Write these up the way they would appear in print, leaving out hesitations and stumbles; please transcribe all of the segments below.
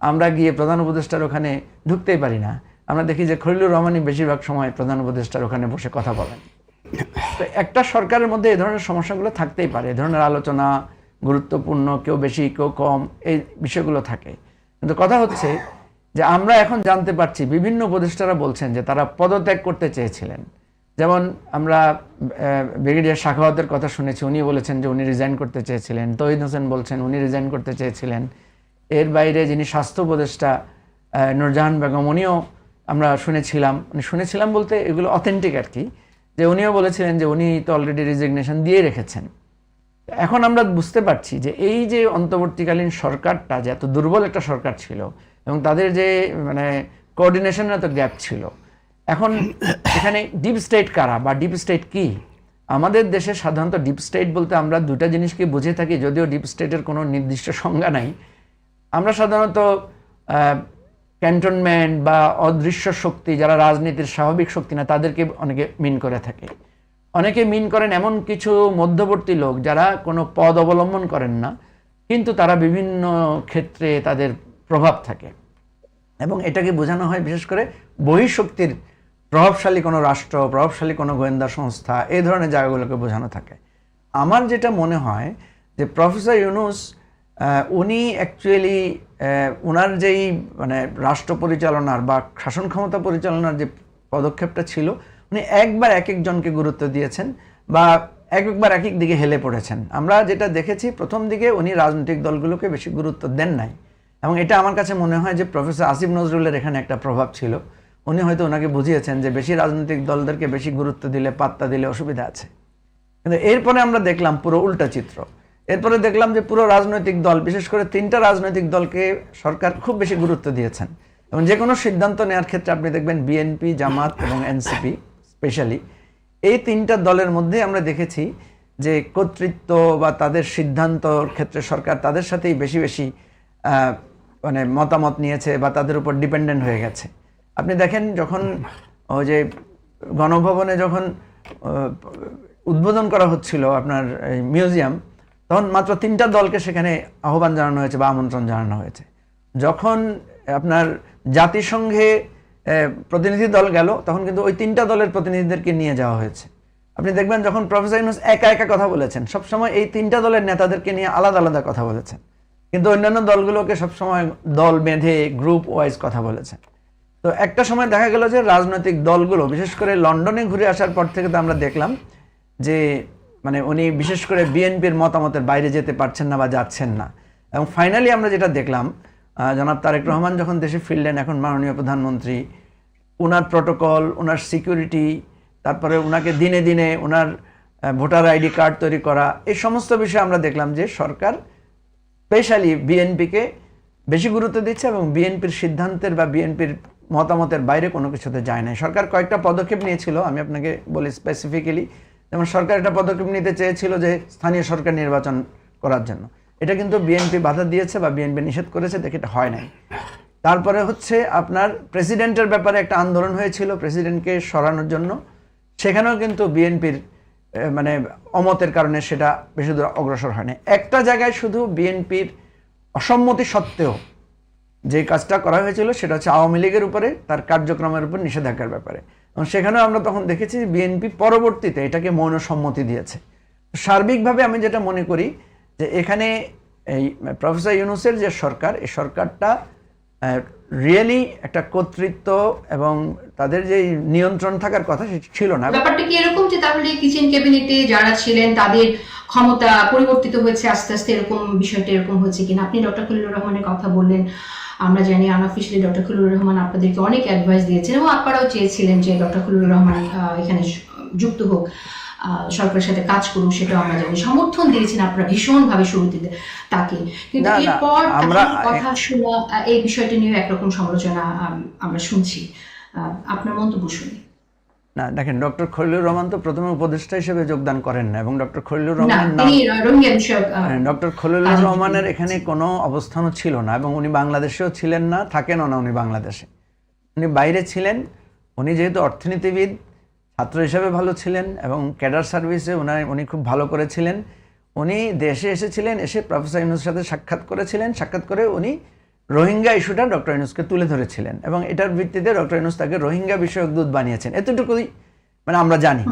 আমরা গিয়ে প্রধান উপদেষ্টার ওখানে ঢুকতেই পারি না। আমরা দেখি যে খলিলুর রহমানই বেশিরভাগ সময় প্রধান উপদেষ্টার ওখানে বসে কথা বলেন। তো একটা সরকারের মধ্যে এই ধরনের সমস্যাগুলো থাকতেই পারে, এই ধরনের আলোচনা গুরুত্বপূর্ণ, কেউ বেশি কেউ কম, এই বিষয়গুলো থাকে। কিন্তু কথা হচ্ছে যে আমরা এখন জানতে পারছি বিভিন্ন উপদেষ্টারা বলছেন যে তারা পদত্যাগ করতে চেয়েছিলেন। যেমন আমরা ব্রিগেডিয়ার সাখাওয়াতের কথা শুনেছি, উনি বলেছেন যে উনি রিজাইন করতে চেয়েছিলেন। তৌহিদ হোসেন বলছেন উনি রিজাইন করতে চেয়েছিলেন। এর বাইরে যিনি স্বাস্থ্য উপদেষ্টা নূরজাহান বেগম, উনিও আমরা শুনেছিলাম বলতে এগুলো অথেন্টিক আর কি, যে উনিও বলেছিলেন যে উনি তো অলরেডি রিজিগনেশন দিয়ে রেখেছেন। এখন আমরা বুঝতে পারছি যে এই যে অন্তর্বর্তীকালীন সরকারটা যে এত দুর্বল একটা সরকার ছিল এবং তাদের যে মানে কোঅর্ডিনেশনের এত গ্যাপ ছিল, এখন এখানে ডিপ স্টেট কারা বা ডিপ স্টেট কি? আমাদের দেশে সাধারণত ডিপ স্টেট বলতে আমরা দুটা জিনিসকে বুঝে থাকি, যদিও ডিপ স্টেটের কোনো নির্দিষ্ট সংজ্ঞা নাই। আমরা সাধারণত ক্যান্টনমেন্ট বা অদৃশ্য শক্তি, যারা রাজনীতির স্বাভাবিক শক্তি না, তাদেরকে অনেকে মিন করে থাকে। অনেকে মিন করেন এমন কিছু মধ্যবর্তী লোক যারা কোনো পদ অবলম্বন করেন না, কিন্তু তারা বিভিন্ন ক্ষেত্রে তাদের প্রভাব থাকে, এবং এটাকে বোঝানো হয় বিশেষ করে বহিঃশক্তির প্রভাবশালী কোনো রাষ্ট্র, প্রভাবশালী কোনো গোয়েন্দা সংস্থা, এই ধরনের জায়গাগুলোকে বোঝানো থাকে। আমার যেটা মনে হয় যে প্রফেসর ইউনূস উনি অ্যাকচুয়ালি ওনার যেই মানে রাষ্ট্র পরিচালনার বা শাসন ক্ষমতা পরিচালনার যে পদক্ষেপটা ছিল, উনি একবার এক একজনকে গুরুত্ব দিয়েছেন বা একবার এক এক দিকে হেলে পড়েছেন। আমরা যেটা দেখেছি প্রথম দিকে উনি রাজনৈতিক দলগুলোকে বেশি গুরুত্ব দেন নাই, এবং এটা আমার কাছে মনে হয় যে প্রফেসর আসিফ নজরুলের এখানে একটা প্রভাব ছিল। উনি হয়তো ওনাকে বুঝিয়েছেন যে বেশি রাজনৈতিক দলদেরকে বেশি গুরুত্ব দিলে, পাত্তা দিলে অসুবিধা আছে। কিন্তু এরপরে আমরা দেখলাম পুরো উল্টা চিত্র। এরপরে দেখলাম যে পুরো রাজনৈতিক দল, বিশেষ করে 3টা রাজনৈতিক দলকে সরকার খুব বেশি গুরুত্ব দিয়েছেন, এবং যে কোনো সিদ্ধান্ত নেওয়ার ক্ষেত্রে আপনি দেখবেন বিএনপি, জামাত এবং এনসিপি স্পেশালি, এই 3টা দলের মধ্যে আমরা দেখেছি যে কর্তৃত্ব বা তাদের সিদ্ধান্তর ক্ষেত্রে সরকার তাদের সাথেই বেশি বেশি মানে মতামত নিয়েছে বা তাদের উপর ডিপেন্ডেন্ট হয়ে গেছে। আপনি দেখেন যখন ওই যে গণভবনে যখন উদ্বোধন করা হচ্ছিল আপনার মিউজিয়াম, তখন মাত্র 3টা দলকে সেখানে আহ্বান জানানো হয়েছে বা আমন্ত্রণ জানানো হয়েছে। যখন আপনার জাতিসংঘে প্রতিনিধি দল গেল, তখন কিন্তু ওই 3টা দলের প্রতিনিধিদেরকে নিয়ে যাওয়া হয়েছে। আপনি দেখবেন যখন প্রফেসর ইউনূস একা একা কথা বলেছেন, সবসময় এই 3টা দলের নেতাদেরকে নিয়ে আলাদা আলাদা কথা বলেছেন, কিন্তু অন্যান্য দলগুলোকে সবসময় দল বেঁধে গ্রুপ ওয়াইজ কথা বলেছেন। তো একটা সময় দেখা গেল যে রাজনৈতিক দলগুলো, বিশেষ করে লন্ডনে ঘুরে আসার পর থেকে তো আমরা দেখলাম যে মানে উনি বিশেষ করে বিএনপির মতামতের বাইরে যেতে পারছেন না বা যাচ্ছেন না। এবং ফাইনালি আমরা যেটা দেখলাম, জনাব তারেক রহমান যখন দেশে ফিরলেন, এখন মাননীয় প্রধানমন্ত্রী, ওনার প্রোটোকল, ওনার সিকিউরিটি, তারপরে ওনাকে দিনে দিনে ওনার ভোটার আইডি কার্ড তৈরি করা, এই সমস্ত বিষয়ে আমরা দেখলাম যে সরকার স্পেশালি বিএনপিকে বেশি গুরুত্ব দিচ্ছে এবং বিএনপির সিদ্ধান্তের বা বিএনপির মতামতের বাইরে কোনো কিছুতে যায় না। সরকার কয়েকটা পদক্ষেপ নিয়েছিল, আমি আপনাকে বলি স্পেসিফিক্যালি। যেমন সরকার একটা পদক্ষেপ নিতে চেয়েছিল যে স্থানীয় সরকার নির্বাচন করার জন্য, এটা কিন্তু বিএনপি বাধা দিয়েছে বা বিএনপি নিষেধ করেছে, দেখে এটা হয় নাই। তারপরে হচ্ছে আপনার প্রেসিডেন্টের ব্যাপারে একটা আন্দোলন হয়েছিল প্রেসিডেন্টকে সরানোর জন্য, সেখানেও কিন্তু বিএনপির মানে অমতের কারণে সেটা বেশি দূর অগ্রসর হয় না। একটা জায়গায় শুধু বিএনপির অসম্মতি সত্ত্বেও যে কাজটা করা হয়েছিল সেটা হচ্ছে আওয়ামী লীগের উপরে তার কার্যক্রমের উপর নিষেধাজ্ঞার ব্যাপারে, এবং সেখানেও আমরা তখন দেখেছি বিএনপি পরবর্তীতে এটাকে মৌন সম্মতি দিয়েছে। সার্বিকভাবে আমি যেটা মনে করি যে এখানে এই প্রফেসর ইউনূসের যে সরকার, এই সরকারটা রিয়েলি একটা কর্তৃত্ব এবং তাদের যে নিয়ন্ত্রণ থাকার কথা সেটা ছিল না। ব্যাপারটা কি এরকম যে তাহলে কিচেন ক্যাবিনেটে যারা ছিলেন তাদের ক্ষমতা পরিবর্তিত হয়েছে আস্তে আস্তে, এরকম বিষয়টা এরকম হয়েছে কিনা? আপনি ডক্টর খলিলুর রহমানের কথা বললেন, আমরা জানি আনঅফিশিয়ালি ডক্টর খলিলুর রহমান আপনাদেরকে অনেক অ্যাডভাইস দিয়েছেন এবং আপনারাও চেয়েছিলেন যে ডক্টর খলিলুর রহমান এখানে যুক্ত হোক, সরকারের সাথে কাজ করুক, সেটাও আমরা জানি। সমর্থন দিয়েছেন আপনারা ভীষণভাবে শুরুতে তাকে, কিন্তু এরপর কথা শোনা এই বিষয়টা নিয়ে একরকম সমালোচনা আমরা শুনছি। আপনার মন্তব্য শুনি। না দেখেন, ডক্টর খলিলুর রহমান তো প্রথমে উপদেষ্টা হিসেবে যোগদান করেন না, এবং ডক্টর খলিলুর রহমানের এখানে কোনো অবস্থানও ছিল না, এবং উনি বাংলাদেশেও ছিলেন না, থাকেনও না উনি বাংলাদেশে, উনি বাইরে ছিলেন। উনি যেহেতু অর্থনীতিবিদ, ছাত্র হিসেবে ভালো ছিলেন এবং ক্যাডার সার্ভিসে উনি খুব ভালো করেছিলেন। উনি দেশে এসেছিলেন, এসে প্রফেসর ইউনূসের সাথে সাক্ষাৎ করেছিলেন, সাক্ষাৎ করে উনি রোহিঙ্গা ইস্যুটা ডক্টর ইউনূসকে তুলে ধরেছিলেন এবং এটার ভিত্তিতে ডক্টর ইউনূস তাকে রোহিঙ্গা বিষয়ক দূত বানিয়েছেন, এতটুকুই মানে আমরা জানি।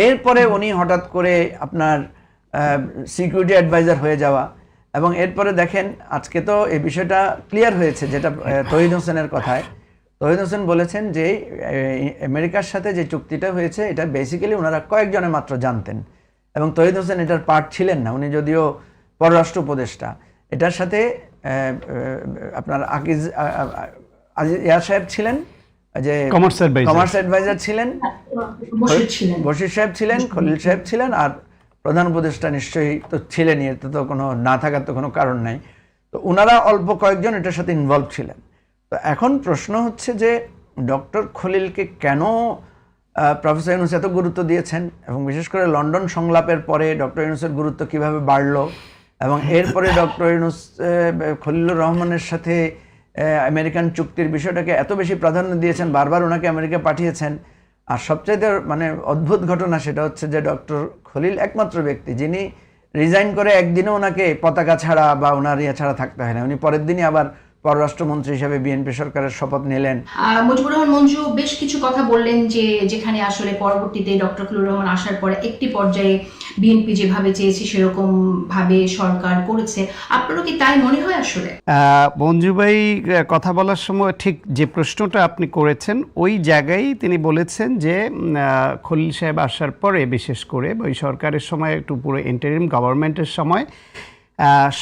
এরপরে উনি হঠাৎ করে আপনার সিকিউরিটি অ্যাডভাইজার হয়ে যাওয়া, এবং এরপরে দেখেন আজকে তো এই বিষয়টা ক্লিয়ার হয়েছে, যেটা তৌহিদ হোসেনের কথায় তৌহিদ হোসেন বলেছেন যে আমেরিকার সাথে যে চুক্তিটা হয়েছে এটা বেসিক্যালি ওনারা কয়েকজনে মাত্র জানতেন, এবং তৌহিদ হোসেন এটার পার্ট ছিলেন না, উনি যদিও পররাষ্ট্র উপদেষ্টা। এটার সাথে আপনার ইয়ার সাহেব ছিলেন, যে কমার্স অ্যাডভাইজার ছিলেন, বশির সাহেব ছিলেন, খলিল সাহেব ছিলেন, আর প্রধান উপদেষ্টা নিশ্চয়ই তো ছিলেনই, এতে তো কোনো না থাকার তো কোনো কারণ নাই। তো ওনারা অল্প কয়েকজন এটার সাথে ইনভলভ ছিলেন। তো এখন প্রশ্ন হচ্ছে যে ডক্টর খলিলকে কেন প্রফেসর ইউনূস এত গুরুত্ব দিয়েছেন, এবং বিশেষ করে লন্ডন সংলাপের পরে ডক্টর ইউনূসের গুরুত্ব কিভাবে বাড়লো, এবং এরপরে ডক্টর ইউনূস খলিলুর রহমানের সাথে আমেরিকান চুক্তির বিষয়টাকে এত বেশি প্রাধান্য দিয়েছেন, বারবার ওনাকে আমেরিকা পাঠিয়েছেন। আর সবচাইতে মানে অদ্ভুত ঘটনা সেটা হচ্ছে যে ডক্টর খলিল একমাত্র ব্যক্তি যিনি রিজাইন করে একদিনও ওনাকে পতাকা ছাড়া বা ওনার ইয়ে ছাড়া থাকতে হয় না, উনি পরের দিনই আবার পররাষ্ট্রমন্ত্রী হিসেবে বিএনপি সরকারের শপথ নিলেন। মুজিবুর রহমান মঞ্জু বেশ কিছু কথা বললেন, যে যেখানে আসলে পরবর্তীতে ডক্টর খলিলুর রহমান আসার পরে একটি পর্যায়ে বিএনপি যেভাবে চেয়েছে সেরকম ভাবে সরকার করেছে, আপনারও কি তাই মনে হয়? আসলে মঞ্জু ভাই কথা বলার সময় ঠিক যে প্রশ্নটা আপনি করেছেন ওই জায়গায় তিনি বলেছেন যে খলিল সাহেব আসার পরে, বিশেষ করে ওই সরকারের সময়, একটু পুরো ইন্টারিম গভর্নমেন্টের সময়,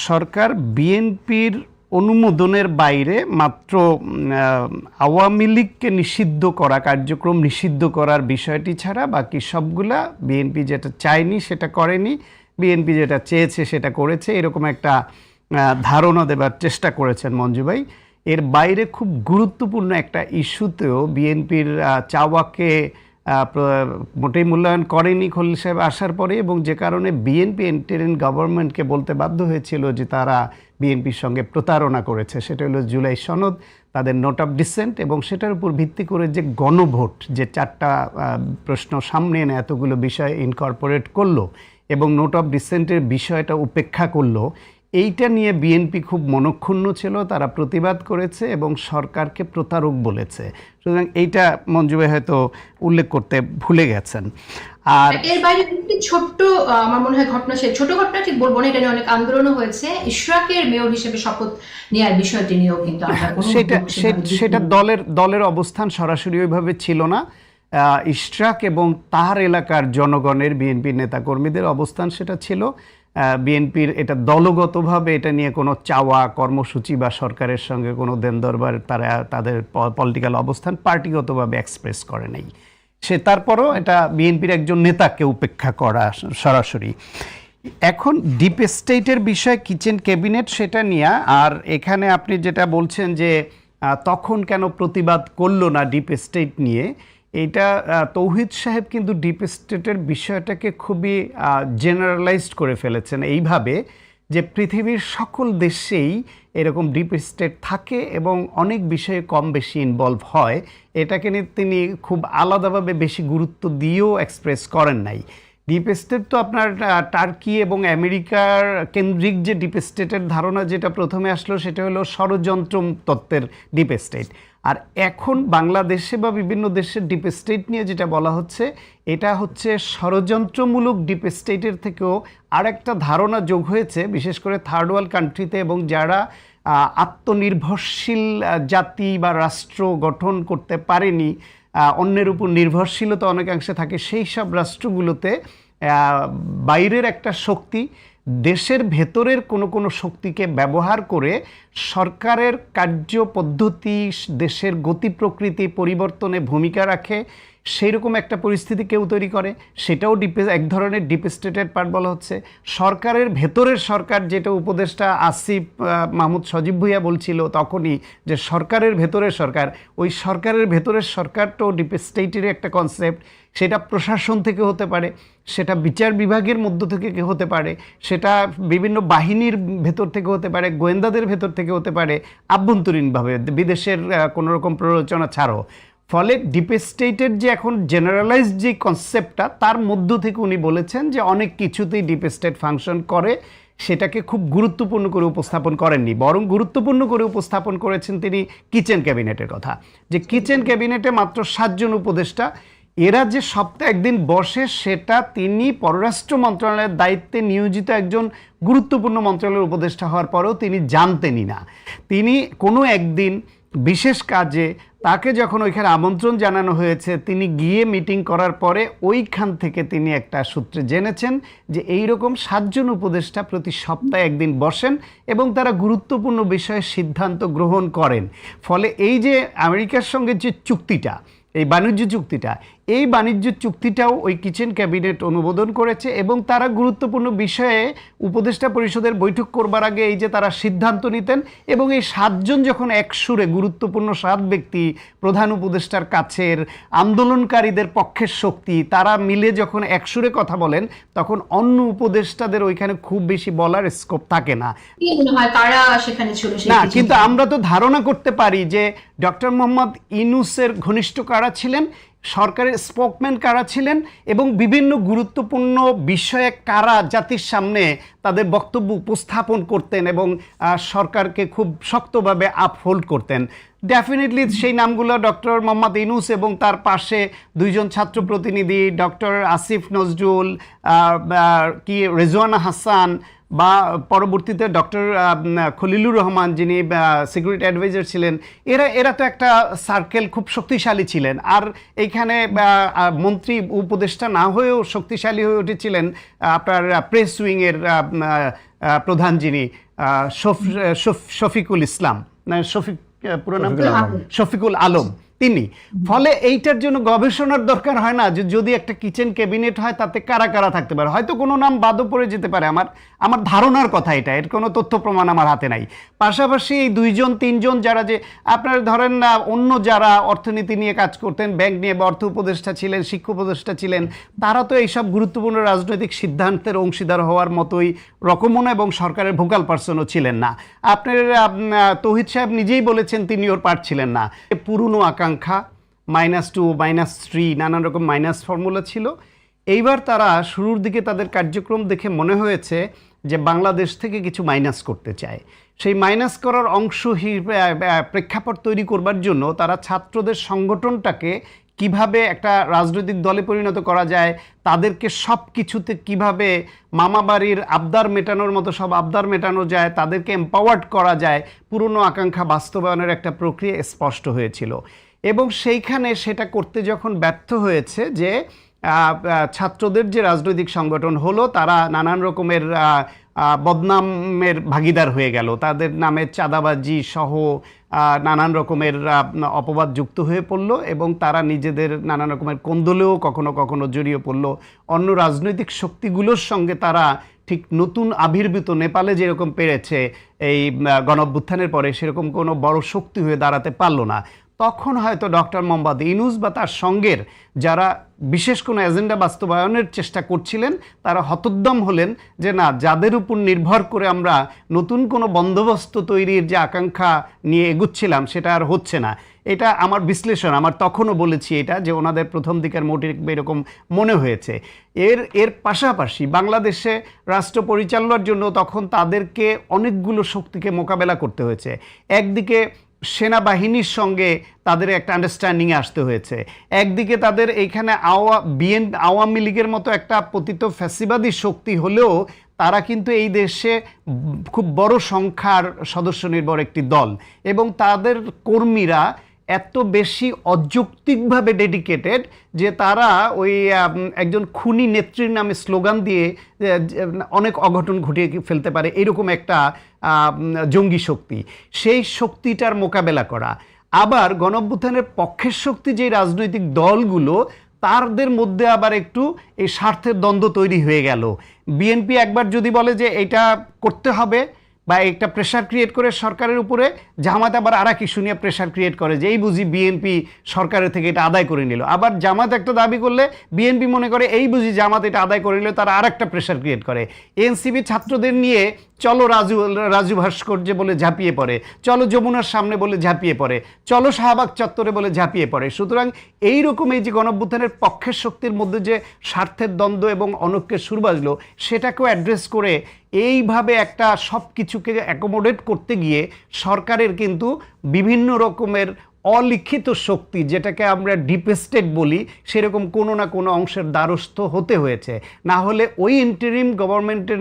সরকার বিএনপির অনুমোদনের বাইরে মাত্র আওয়ামী লীগকে নিষিদ্ধ করা, কার্যক্রম নিষিদ্ধ করার বিষয়টি ছাড়া বাকি সবগুলা বিএনপি যেটা চায়নি সেটা করেনি, বিএনপি যেটা চেয়েছে সেটা করেছে, এরকম একটা ধারণা দেবার চেষ্টা করেছেন মঞ্জু ভাই। এর বাইরে খুব গুরুত্বপূর্ণ একটা ইস্যুতেও বিএনপির চাওয়াকে মোটেই মূল্যায়ন করেনি খলিল সাহেব আসার পরে, এবং যে কারণে বিএনপি ইন্টারিম গভর্নমেন্টকে বলতে বাধ্য হয়েছিল যে তারা বিএনপির সঙ্গে প্রতারণা করেছে। সেটা হলো জুলাই সনদ, তাদের নোট অফ ডিসেন্ট, এবং সেটার উপর ভিত্তি করে যে গণভোট, যে 4টা প্রশ্ন সামনে এনে এতগুলো বিষয় ইনকর্পোরেট করলো এবং নোট অফ ডিসেন্টের বিষয়টা উপেক্ষা করলো, এইটা নিয়ে বিএনপি খুব মনক্ষুণ্ণ ছিল, তারা প্রতিবাদ করেছে এবং সরকারকে প্রতারক বলেছে। সুতরাং এইটা মঞ্জু ভাই হয়তো উল্লেখ করতে ভুলে গেছেন। আর এর বাইরে একটি ছোট্ট আমার মনে হয় ঘটনা, ছোট ঘটনা ঠিক বলবো না, এটা নিয়ে অনেক আন্দোলনও হয়েছে, ইশরাকের মেয়র হিসেবে শপথ নেওয়ার বিষয়টি নিয়েও কিন্তু সেটা দলের অবস্থান সরাসরি ওইভাবে ছিল না। ইশরাক এবং তার এলাকার জনগণের, বিএনপির নেতাকর্মীদের অবস্থান সেটা ছিল। বিএনপির এটা দলগতভাবে এটা নিয়ে কোনো চাওয়া, কর্মসূচি বা সরকারের সঙ্গে কোনো দেন দরবার তারা তাদের পলিটিক্যাল অবস্থান পার্টিগতভাবে এক্সপ্রেস করে নাই। সে তারপরও এটা বিএনপির একজন নেতাকে উপেক্ষা করা সরাসরি। এখন ডিপ স্টেটের বিষয়, কিচেন ক্যাবিনেট, সেটা নিয়ে, আর এখানে আপনি যেটা বলছেন যে তখন কেন প্রতিবাদ করলো না ডিপ স্টেট নিয়ে, এইটা তৌহিদ সাহেব কিন্তু ডিপ স্টেটের বিষয়টাকে খুবই জেনারেলাইজড করে ফেলেছেন এইভাবে যে পৃথিবীর সকল দেশেই এরকম ডিপ স্টেট থাকে এবং অনেক বিষয়ে কম বেশি ইনভলভ হয়। এটাকে নিয়ে তিনি খুব আলাদাভাবে বেশি গুরুত্ব দিয়েও এক্সপ্রেস করেন নাই। ডিপ স্টেট তো আপনার টার্কি এবং আমেরিকার কেন্দ্রিক যে ডিপ স্টেটের ধারণা যেটা প্রথমে আসলো সেটা হলো ষড়যন্ত্র তত্ত্বের ডিপ স্টেট। আর এখন বাংলাদেশে বা বিভিন্ন দেশের ডিপ স্টেট নিয়ে যেটা বলা হচ্ছে, এটা হচ্ছে ষড়যন্ত্রমূলক ডিপ স্টেটের থেকেও আরেকটা ধারণা যোগ হয়েছে, বিশেষ করে থার্ড ওয়ার্ল্ড কান্ট্রিতে, এবং যারা আত্মনির্ভরশীল জাতি বা রাষ্ট্র গঠন করতে পারেনি, অন্যের উপর নির্ভরশীলতা অনেকাংশে থাকে, সেই সব রাষ্ট্রগুলোতে বাইরের একটা শক্তি দেশের ভেতরের কোনো শক্তিকে ব্যবহার করে সরকারের কার্যপদ্ধতি, দেশের গতি প্রকৃতি পরিবর্তনে ভূমিকা রাখে, সেই রকম একটা পরিস্থিতি কেউ তৈরি করে, সেটাও এক ধরনের ডিপ স্টেটের পার্ট বলা হচ্ছে। সরকারের ভেতরের সরকার, যেটা উপদেষ্টা আসিফ মাহমুদ সজীব ভুইয়া বলছিল তখনই, যে সরকারের ভেতরের সরকার, ওই সরকারের ভেতরের সরকারটাও ডিপ স্টেটের একটা কনসেপ্ট। সেটা প্রশাসন থেকে হতে পারে, সেটা বিচার বিভাগের মধ্য থেকে হতে পারে, সেটা বিভিন্ন বাহিনীর ভেতর থেকে হতে পারে, গোয়েন্দাদের ভেতর থেকে হতে পারে, আভ্যন্তরীণভাবে বিদেশের কোনো রকম প্ররোচনা ছাড়াও। ফলে ডিপ স্টেটের যে এখন জেনারেলাইজড যে কনসেপ্টটা, তার মধ্য থেকে উনি বলেছেন যে অনেক কিছুতেই ডিপ স্টেট ফাংশন করে, সেটাকে খুব গুরুত্বপূর্ণ করে উপস্থাপন করেননি, বরং গুরুত্বপূর্ণ করে উপস্থাপন করেছেন তিনি কিচেন ক্যাবিনেটের কথা, যে কিচেন ক্যাবিনেটে মাত্র 7 জন উপদেষ্টা, এরা যে সপ্তাহে একদিন বসে সেটা তিনি পররাষ্ট্র মন্ত্রণালয়ের দায়িত্বে নিয়োজিত একজন গুরুত্বপূর্ণ মন্ত্রণালয়ের উপদেষ্টা হওয়ার পরেও তিনি জানতেনই না। তিনি কোনো একদিন বিশেষ কাজে তাকে যখন ওইখানে আমন্ত্রণ জানানো হয়েছে, তিনি গিয়ে মিটিং করার পরে ওইখান থেকে তিনি একটা সূত্রে জেনেছেন যে এইরকম 7 জন উপদেষ্টা প্রতি সপ্তাহে একদিন বসেন এবং তারা গুরুত্বপূর্ণ বিষয়ে সিদ্ধান্ত গ্রহণ করেন। ফলে এই যে আমেরিকার সঙ্গে যে চুক্তিটা, এই বাণিজ্য চুক্তিটা, এই বাণিজ্য চুক্তিটাও ওই কিচেন ক্যাবিনেট অনুমোদন করেছে এবং তারা গুরুত্বপূর্ণ বিষয়ে উপদেষ্টা পরিষদের বৈঠক করবার আগে এই যে তারা সিদ্ধান্ত নিতেন এবং এই 7 জন যখন একসুরে, গুরুত্বপূর্ণ 7 ব্যক্তি, প্রধান উপদেষ্টার কাছের আন্দোলনকারীদের পক্ষের শক্তি, তারা মিলে যখন একসুরে কথা বলেন তখন অন্য উপদেষ্টাদের ওইখানে খুব বেশি বলার স্কোপ থাকে না। কি মনে হয় কারা সেখানে ছিল সেই না, kitchen কিন্তু cabinet? আমরা তো ধারণা করতে পারি যে ডক্টর মোহাম্মদ ইউনূসের ঘনিষ্ঠ কারা ছিলেন, সরকারের স্পোকম্যান কারা ছিলেন এবং বিভিন্ন গুরুত্বপূর্ণ বিষয়ে কারা জাতির সামনে তাদের বক্তব্য উপস্থাপন করতেন এবং সরকারকে খুব শক্তভাবে আপহোল্ড করতেন। ডেফিনেটলি সেই নামগুলো ডক্টর মোহাম্মদ ইউনূস এবং তার পাশে 2 জন ছাত্র প্রতিনিধি, ডক্টর আসিফ নজরুল, রেজওয়ানা হাসান, বা পরবর্তীতে ডক্টর খলিলুর রহমান যিনি সিকিউরিটি অ্যাডভাইজার ছিলেন, এরা তো একটা সার্কেল খুব শক্তিশালী ছিলেন। আর এইখানে মন্ত্রী উপদেষ্টা না হয়েও শক্তিশালী হয়ে উঠেছিলেন আপনার প্রেস উইংয়ের প্রধান যিনি শফিকুল ইসলাম, পুরো নাম শফিকুল আলম, তিনি। ফলে এইটার জন্য গবেষণার দরকার হয় না যে যদি একটা কিচেন ক্যাবিনেট হয় তাতে কারা কারা থাকতে পারে, হয়তো কোনো নাম বাদও পড়ে যেতে পারে। আমার ধারণার কথা এটা, এর কোনো তথ্য প্রমাণ আমার হাতে নাই। পাশাপাশি এই 2 জন 3 জন যারা, যে আপনার ধরেন না অন্য যারা অর্থনীতি নিয়ে কাজ করতেন, ব্যাংক নিয়ে বা অর্থ উপদেষ্টা ছিলেন, শিক্ষা উপদেষ্টা ছিলেন, তারা তো এইসব গুরুত্বপূর্ণ রাজনৈতিক সিদ্ধান্তের অংশীদার হওয়ার মতোই রকমও না এবং সরকারের ভোকাল পার্সনও ছিলেন না। আপনার তৌহিদ সাহেব নিজেই বলেছেন তিনি ওর পার্ট ছিলেন না। পুরনো আকাঙ্ক্ষা, -2, -3, নানান রকম মাইনাস ফর্মুলা ছিল। এইবার তারা শুরুর দিকে তাদের কার্যক্রম দেখে মনে হয়েছে যে বাংলাদেশ থেকে কিছু মাইনাস করতে চায়। সেই মাইনাস করার অংশ প্রেক্ষাপট তৈরি করবার জন্য তারা ছাত্রদের সংগঠনটাকে কিভাবে একটা রাজনৈতিক দলে পরিণত করা যায়, তাদেরকে সব কিছুতে কীভাবে মামাবাড়ির আবদার মেটানোর মতো সব আবদার মেটানো যায়, তাদেরকে এম্পাওয়ার্ড করা যায়, পুরনো আকাঙ্ক্ষা বাস্তবায়নের একটা প্রক্রিয়া স্পষ্ট হয়েছিল। এবং সেইখানে সেটা করতে যখন ব্যর্থ হয়েছে, যে ছাত্রদের যে রাজনৈতিক সংগঠন হলো তারা নানান রকমের বদনামের ভাগীদার হয়ে গেল, তাদের নামে চাঁদাবাজি সহ নানান রকমের অপবাদ যুক্ত হয়ে পড়ল এবং তারা নিজেদের নানান রকমের কোন্দলেও কখনো কখনো জড়িয়ে পড়ল। অন্য রাজনৈতিক শক্তিগুলোর সঙ্গে তারা ঠিক নতুন আবির্ভূত নেপালে যেরকম পেরেছে এই গণঅভ্যুত্থানের পরে, সেরকম কোনো বড় শক্তি হয়ে দাঁড়াতে পারল না। তখন হয়তো ডক্টর মোহাম্মদ ইউনূস বা তার সঙ্গের যারা বিশেষ কোনো এজেন্ডা বাস্তবায়নের চেষ্টা করছিলেন তারা হতোদ্যম হলেন যে না, যাদের উপর নির্ভর করে আমরা নতুন কোনো বন্দোবস্ত তৈরির যে আকাঙ্ক্ষা নিয়ে এগুচ্ছিলাম সেটা আর হচ্ছে না। এটা আমার বিশ্লেষণ, আমার তখনও বলেছি এটা, যে ওনাদের প্রথম দিকের মোটিভ এরকম মনে হয়েছে। এর পাশাপাশি বাংলাদেশে রাষ্ট্র পরিচালনার জন্য তখন তাদেরকে অনেকগুলো শক্তিকে মোকাবেলা করতে হয়েছে। একদিকে সেনাবাহিনীর সঙ্গে তাদের একটা আন্ডারস্ট্যান্ডিংয়ে আসতে হয়েছে, একদিকে তাদের এইখানে আওয়ামী লীগের মতো একটা পতিত ফ্যাসিবাদী শক্তি হলেও তারা কিন্তু এই দেশে খুব বড় সংখ্যার সদস্য নির্ভর একটি দল এবং তাদের কর্মীরা এত বেশি অযৌক্তিকভাবে ডেডিকেটেড যে তারা ওই একজন খুনি নেত্রীর নামে স্লোগান দিয়ে অনেক অঘটন ঘটিয়ে ফেলতে পারে, এরকম একটা জঙ্গি শক্তি। সেই শক্তিটার মোকাবেলা করা, আবার গণঅভ্যুত্থানের পক্ষের শক্তি যে রাজনৈতিক দলগুলো, তাদের মধ্যে আবার একটু এই স্বার্থের দ্বন্দ্ব তৈরি হয়ে গেল। বিএনপি একবার যদি বলে যে এটা করতে হবে বা একটা প্রেশার ক্রিয়েট করে সরকারের উপরে, জামাত আবার আর এক ইস্যু নিয়ে প্রেশার ক্রিয়েট করে যে এই বুঝি বিএনপি সরকারের থেকে এটা আদায় করে নিল। আবার জামাত একটা দাবি করলে বিএনপি মনে করে এই বুঝি জামাত এটা আদায় করে নিল, তারা আর একটা প্রেশার ক্রিয়েট করে। এনসিপি ছাত্রদের নিয়ে চলো রাজু ভাস্কর্যে বলে ঝাঁপিয়ে পড়ে, চলো যমুনার সামনে বলে ঝাঁপিয়ে পড়ে, চলো শাহবাগ চত্বরে বলে ঝাঁপিয়ে পড়ে। সুতরাং এইরকম এই যে গণঅভ্যুত্থানের পক্ষের শক্তির মধ্যে যে স্বার্থের দ্বন্দ্ব এবং অনৈক্যের সুর বাজলো, সেটাকেও অ্যাড্রেস করে এইভাবে একটা সব কিছুকে অ্যাকোমোডেট করতে গিয়ে সরকারের কিন্তু বিভিন্ন রকমের অলিখিত শক্তি, যেটাকে আমরা ডিপ স্টেট বলি, সেরকম কোনো না কোনো অংশের দ্বারস্থ হতে হয়েছে। না হলে ওই ইন্টারিম গভর্নমেন্টের